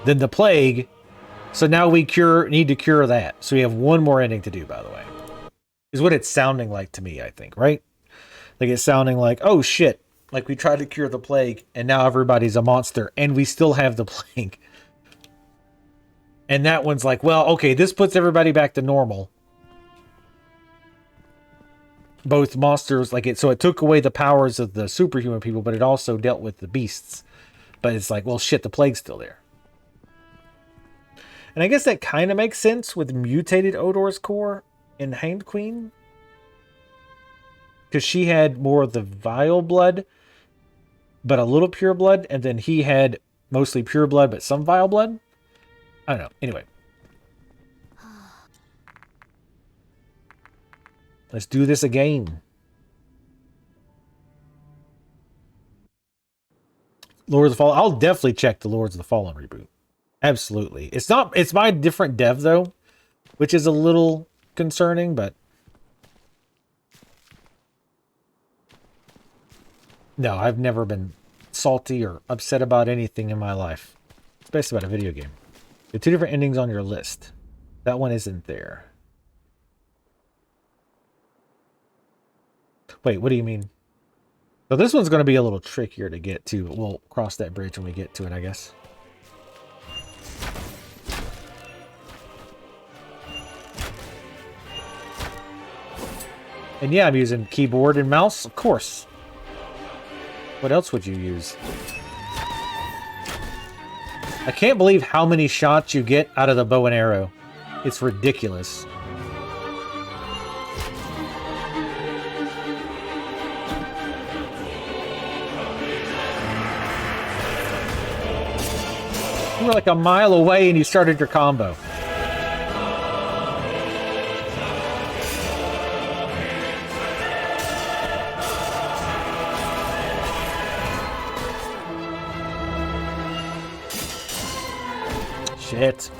than the plague. So now we need to cure that. So we have one more ending to do, by the way. Is what it's sounding like to me, I think, right? Like it's sounding like, oh shit, like we tried to cure the plague and now everybody's a monster and we still have the plague. And that one's like, well, okay, this puts everybody back to normal. Both monsters, so it took away the powers of the superhuman people, but it also dealt with the beasts. But it's like, well, shit, the plague's still there. And I guess that kind of makes sense with Mutated Odor's core in Hanged Queen. Because she had more of the vile blood, but a little pure blood. And then he had mostly pure blood, but some vile blood. I don't know. Anyway. Let's do this again. Lords of the Fallen. I'll definitely check the Lords of the Fallen reboot. Absolutely. It's my different dev though, which is a little concerning, but no, I've never been salty or upset about anything in my life, especially about a video game. There are two different endings on your list. That one isn't there. Wait, what do you mean? So this one's going to be a little trickier to get to. We'll cross that bridge when we get to it, I guess. And yeah, I'm using keyboard and mouse, of course. What else would you use? I can't believe how many shots you get out of the bow and arrow. It's ridiculous. You were like a mile away and you started your combo. Shit.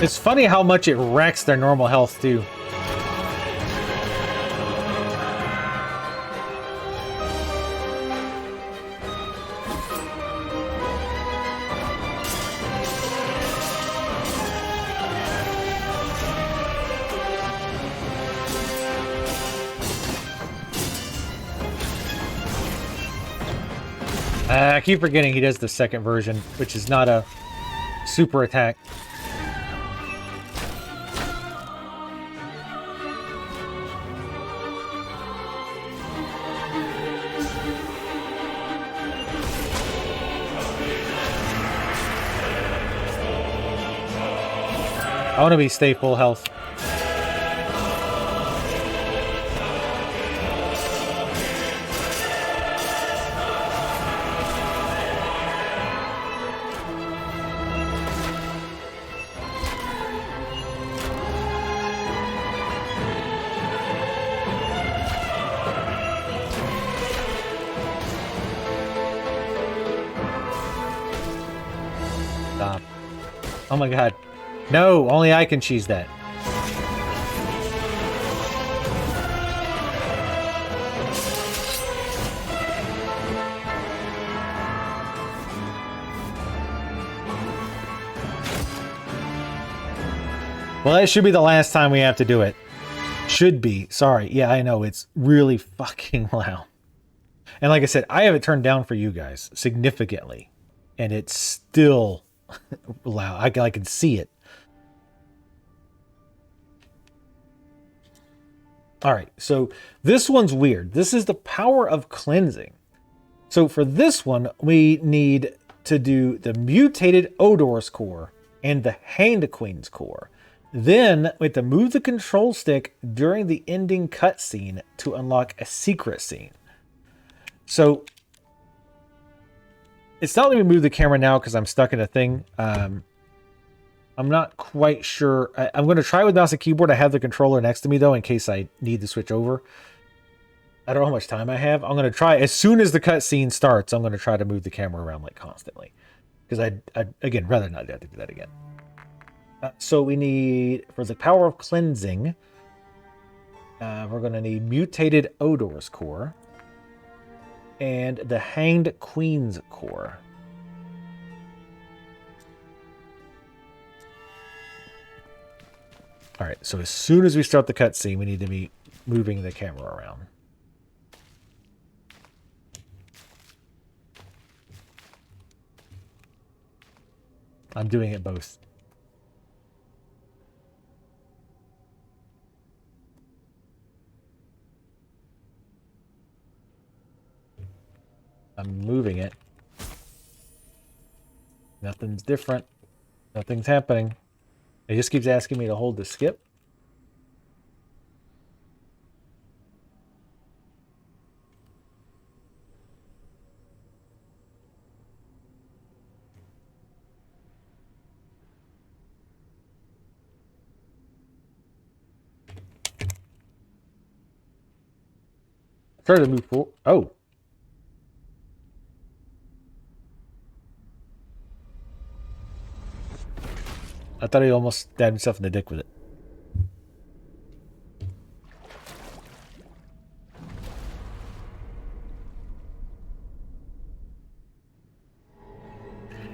It's funny how much it wrecks their normal health, too. I keep forgetting he does the second version, which is not a super attack. I want to be stay full health. Stop. Oh my god. No, only I can cheese that. Well, that should be the last time we have to do it. Should be. Sorry. Yeah, I know. It's really fucking loud. And like I said, I have it turned down for you guys significantly. And it's still loud. I can see it. All right, so this one's weird. This is the power of cleansing. So for this one, we need to do the mutated Odor's core and the Hand Queen's core. Then we have to move the control stick during the ending cutscene to unlock a secret scene. So it's not letting me move the camera now because I'm stuck in a thing. I'm not quite sure. I'm going to try with mouse and keyboard. I have the controller next to me, though, in case I need to switch over. I don't know how much time I have. I'm going to try, as soon as the cutscene starts, I'm going to try to move the camera around, like, constantly. Because I'd again, rather not have to do that again. So we need, for the power of cleansing, we're going to need mutated Odor's core and the Hanged Queen's core. All right, so as soon as we start the cutscene, we need to be moving the camera around. I'm doing it both. I'm moving it. Nothing's different. Nothing's happening. It just keeps asking me to hold the skip. Try to move forward. Oh. I thought he almost stabbed himself in the dick with it.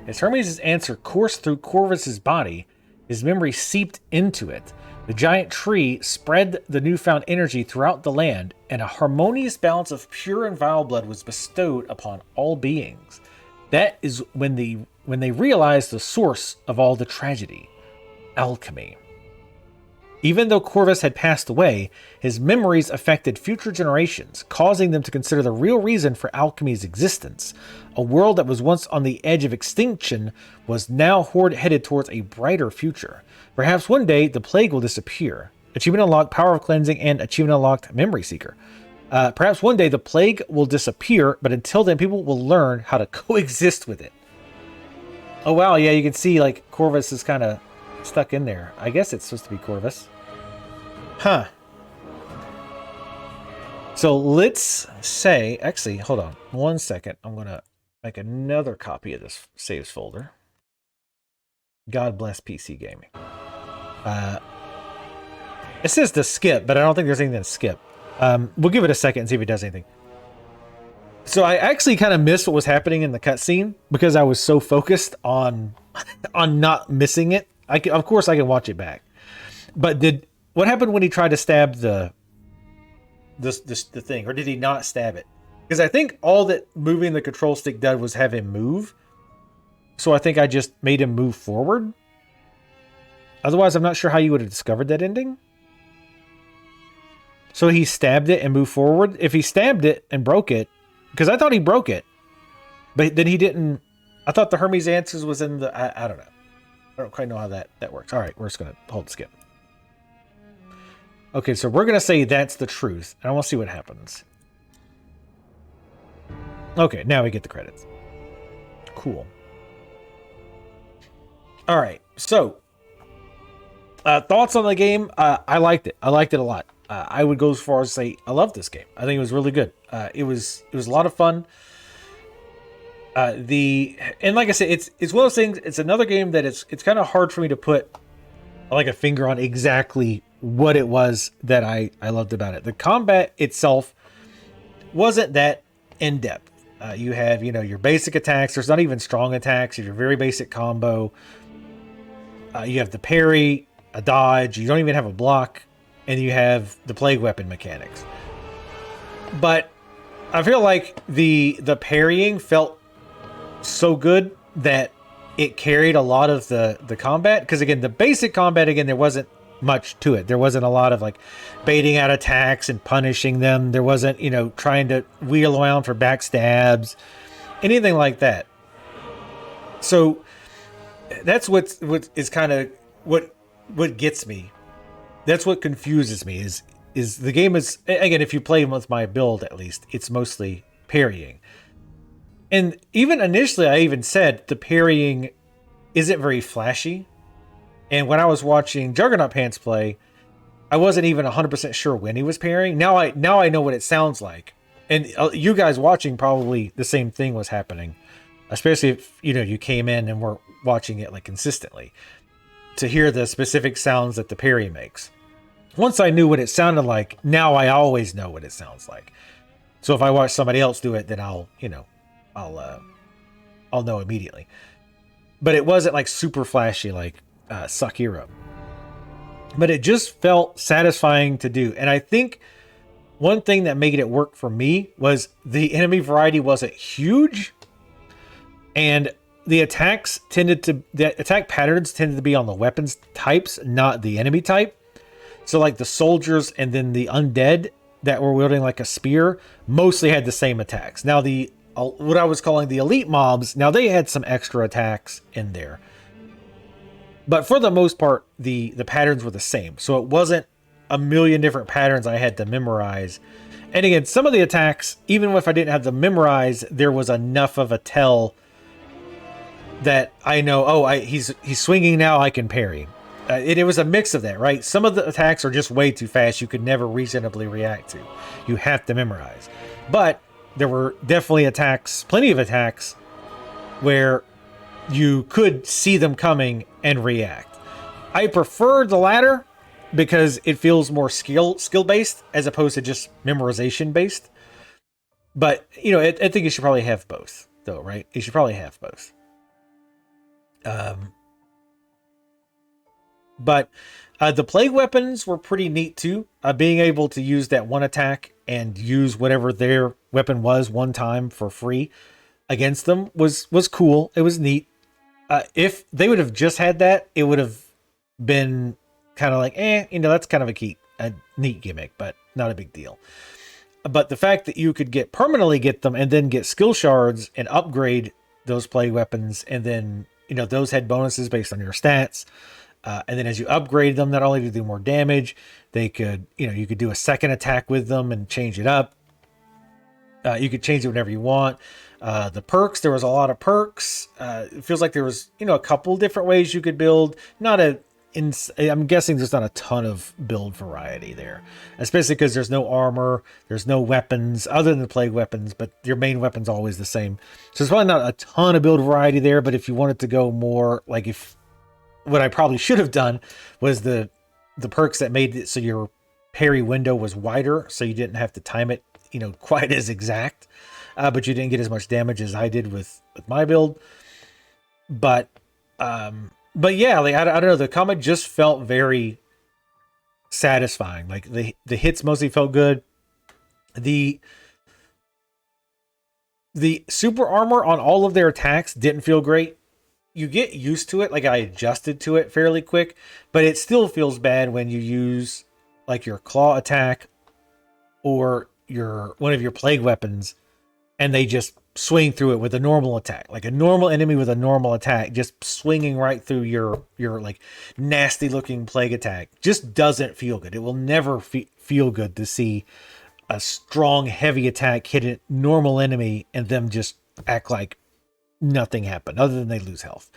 As Hermes' answer coursed through Corvus's body, his memory seeped into it. The giant tree spread the newfound energy throughout the land, and a harmonious balance of pure and vile blood was bestowed upon all beings. That is when they realized the source of all the tragedy. Alchemy. Even though Corvus had passed away, his memories affected future generations, causing them to consider the real reason for alchemy's existence. A world that was once on the edge of extinction was now headed towards a brighter future. Perhaps one day, the plague will disappear. Achievement unlocked, Power of Cleansing, and Achievement unlocked, Memory Seeker. Perhaps one day, the plague will disappear, but until then, people will learn how to coexist with it. Oh wow, yeah, you can see, like, Corvus is kind of stuck in there. I guess it's supposed to be Corvus. Huh. So let's say, actually, hold on 1 second. I'm going to make another copy of this saves folder. God bless PC gaming. It says to skip, but I don't think there's anything to skip. We'll give it a second and see if it does anything. So I actually kind of missed what was happening in the cutscene because I was so focused on not missing it. Of course, I can watch it back. But what happened when he tried to stab the thing, or did he not stab it? Because I think all that moving the control stick did was have him move. So I think I just made him move forward. Otherwise, I'm not sure how you would have discovered that ending. So he stabbed it and moved forward. If he stabbed it and broke it, because I thought he broke it, but then he didn't. I thought the Hermes answers was in the. I don't know. I don't quite know how that works. All right, we're just gonna hold skip. Okay, so we're gonna say that's the truth, and I want to see what happens. Okay, now we get the credits. Cool. All right, so thoughts on the game? I liked it. I liked it a lot. I would go as far as say I love this game. I think it was really good. It was a lot of fun. And like I said, it's one of those things. It's another game that it's kind of hard for me to put like a finger on exactly what it was that I loved about it. The combat itself wasn't that in depth. You have your basic attacks. There's not even strong attacks. You have your very basic combo. You have the parry, a dodge. You don't even have a block. And you have the plague weapon mechanics. But I feel like the parrying felt so good that it carried a lot of the combat. Because again, the basic combat, there wasn't much to it. There wasn't a lot of like baiting out attacks and punishing them. There wasn't, trying to wheel around for backstabs, anything like that. So that's what is kind of what gets me. That's what confuses me is the game is, again, if you play with my build, at least it's mostly parrying. And even initially I even said the parrying isn't very flashy. And when I was watching Juggernaut Pants play, I wasn't even 100% sure when he was parrying. Now I know what it sounds like. And you guys watching, probably the same thing was happening. Especially if, you came in and were watching it like consistently. To hear the specific sounds that the parry makes. Once I knew what it sounded like, now I always know what it sounds like. So if I watch somebody else do it, then I'll know immediately. But it wasn't like super flashy like Sekiro. But it just felt satisfying to do. And I think one thing that made it work for me was the enemy variety wasn't huge. And the attack patterns tended to be on the weapons types, not the enemy type. So like the soldiers and then the undead that were wielding like a spear mostly had the same attacks. Now what I was calling the elite mobs, now they had some extra attacks in there. But for the most part, the patterns were the same. So it wasn't a million different patterns I had to memorize. And again, some of the attacks, even if I didn't have them memorized, there was enough of a tell that I know, he's swinging now, I can parry. It was a mix of that, right? Some of the attacks are just way too fast. You could never reasonably react to. You have to memorize. But there were definitely attacks, plenty of attacks, where you could see them coming and react. I prefer the latter because it feels more skill-based as opposed to just memorization-based. But, I think you should probably have both, though, right? You should probably have both. But the plague weapons were pretty neat too. Being able to use that one attack and use whatever their weapon was one time for free against them was cool. It was neat. If they would have just had that, it would have been kind of like, that's kind of a neat gimmick, but not a big deal. But the fact that you could permanently get them and then get skill shards and upgrade those plague weapons, and then those had bonuses based on your stats. And then as you upgrade them, not only do they do more damage, they could, you could do a second attack with them and change it up. You could change it whenever you want. The perks, there was a lot of perks. It feels like there was, a couple different ways you could build. I'm guessing there's not a ton of build variety there, especially because there's no armor, there's no weapons other than the plague weapons, but your main weapon's always the same. So there's probably not a ton of build variety there, but if you wanted to go more, like if what I probably should have done was the perks that made it so your parry window was wider, so you didn't have to time it, quite as exact. But you didn't get as much damage as I did with my build. But yeah, like I don't know, the combat just felt very satisfying. Like the hits mostly felt good. The super armor on all of their attacks didn't feel great. You get used to it, like I adjusted to it fairly quick, but it still feels bad when you use like your claw attack or one of your plague weapons and they just swing through it with a normal attack. Like a normal enemy with a normal attack just swinging right through your like nasty looking plague attack just doesn't feel good. It will never feel good to see a strong heavy attack hit a normal enemy and them just act like nothing happened other than they lose health.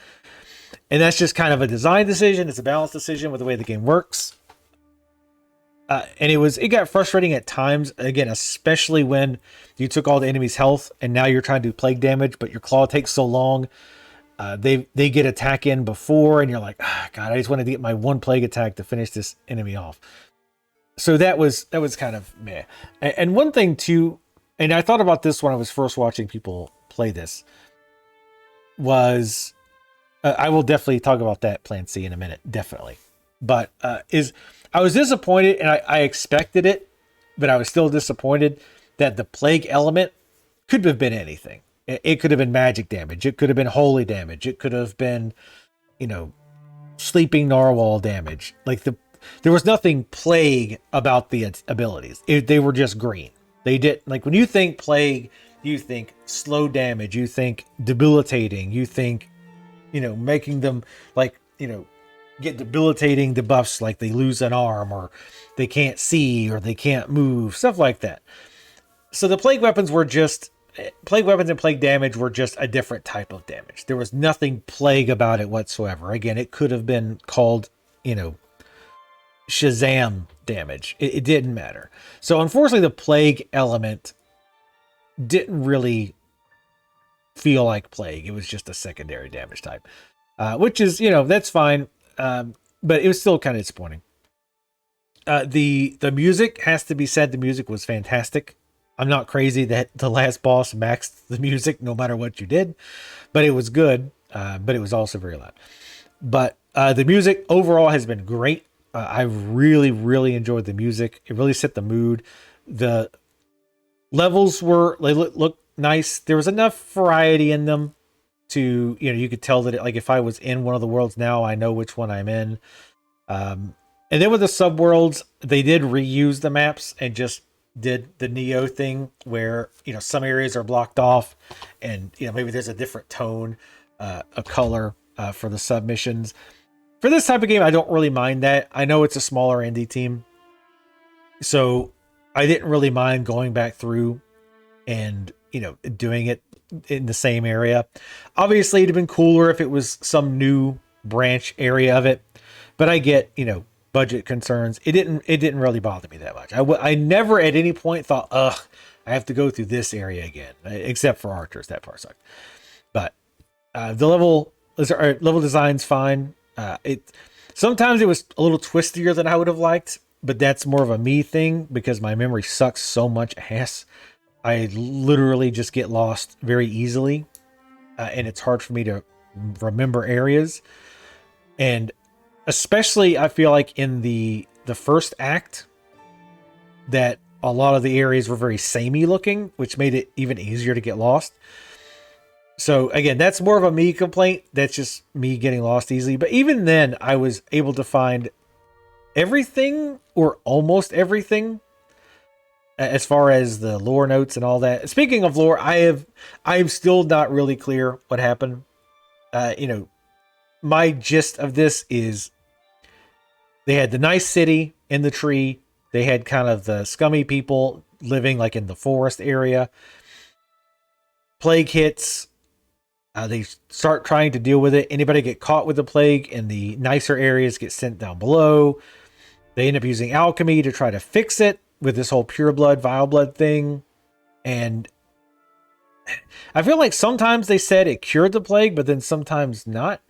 And that's just kind of a design decision. It's a balance decision with the way the game works. And it got frustrating at times, again, especially when you took all the enemy's health and now you're trying to do plague damage, but your claw takes so long. They get attack in before and you're like, God, I just wanted to get my one plague attack to finish this enemy off. So that was kind of meh. And one thing too, and I thought about this when I was first watching people play this, was I will definitely talk about that Plan C in a minute, definitely. But I was disappointed, and I expected it, but I was still disappointed that the plague element could have been anything. It could have been magic damage. It could have been holy damage. It could have been, sleeping narwhal damage. Like there was nothing plague about the abilities. They were just green. They did, like when you think plague, you think slow damage. You think debilitating. You think, making them like, get debilitating debuffs, like they lose an arm or they can't see or they can't move, stuff like that. So the plague weapons and plague damage were just a different type of damage. There was nothing plague about it whatsoever. Again, it could have been called, Shazam damage. It didn't matter. So unfortunately, the plague element didn't really feel like plague. It was just a secondary damage type, which is, that's fine. But it was still kind of disappointing. The music has to be said. The music was fantastic. I'm not crazy that the last boss maxed the music no matter what you did, but it was good. But it was also very loud. But the music overall has been great. I really, really enjoyed the music. It really set the mood. The levels they look nice. There was enough variety in them to, you could tell that like if I was in one of the worlds now, I know which one I'm in. And then with the subworlds, they did reuse the maps and just did the Neo thing where, some areas are blocked off and, maybe there's a different tone, a color for the submissions. For this type of game, I don't really mind that. I know it's a smaller indie team, so I didn't really mind going back through and, doing it in the same area. Obviously, it'd have been cooler if it was some new branch area of it, but I get, budget concerns. It didn't really bother me that much. I never at any point thought, I have to go through this area again, except for archers. That part sucked. But the level design's fine. Sometimes it was a little twistier than I would have liked, but that's more of a me thing because my memory sucks so much ass. I literally just get lost very easily, and it's hard for me to remember areas. And especially, I feel like in the first act, that a lot of the areas were very samey looking, which made it even easier to get lost. So again, that's more of a me complaint. That's just me getting lost easily. But even then, I was able to find everything or almost everything as far as the lore notes and all that. Speaking of lore, I am still not really clear what happened. My gist of this is they had the nice city in the tree. They had kind of the scummy people living like in the forest area. Plague hits. They start trying to deal with it. Anybody get caught with the plague in the nicer areas get sent down below. They end up using alchemy to try to fix it with this whole pure blood, vile blood thing. And I feel like sometimes they said it cured the plague, but then sometimes not.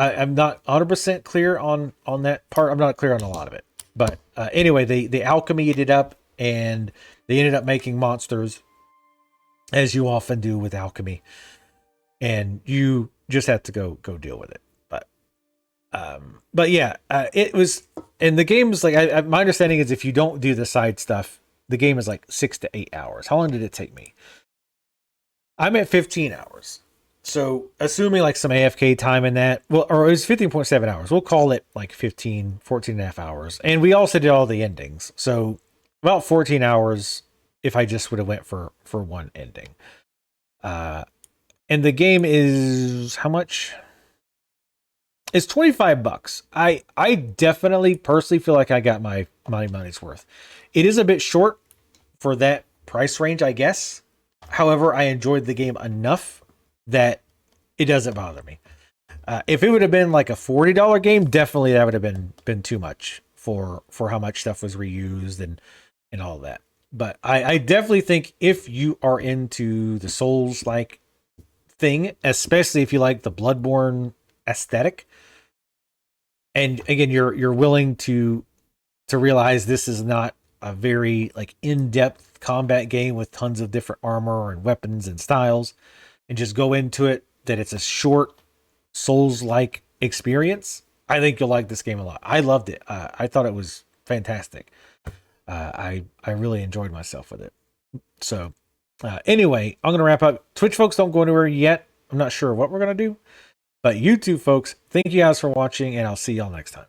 I'm not 100% clear on that part. I'm not clear on a lot of it. But anyway, the alchemy ended up, and they ended up making monsters, as you often do with alchemy, and you just have to go deal with it. But yeah, it was, and the game is like, my understanding is if you don't do the side stuff, the game is like 6 to 8 hours. How long did it take me? I'm at 15 hours. So assuming like some AFK time in that, well, or it was 15.7 hours. We'll call it like 14 and a half hours. And we also did all the endings. So about 14 hours if I just would have went for one ending. And the game is how much? It's $25. I definitely personally feel like I got my money's worth. It is a bit short for that price range, I guess. However, I enjoyed the game enough that it doesn't bother me. If it would have been like a $40 game, definitely that would have been too much for how much stuff was reused and all that. But I definitely think if you are into the Souls-like thing, especially if you like the Bloodborne aesthetic, and again you're willing to realize this is not a very like in-depth combat game with tons of different armor and weapons and styles, and just go into it, that it's a short Souls-like experience, I think you'll like this game a lot. I loved it. I thought it was fantastic. I really enjoyed myself with it. So anyway, I'm gonna wrap up. Twitch folks, don't go anywhere yet. I'm not sure what we're gonna do, but YouTube folks, thank you guys for watching, and I'll see y'all next time.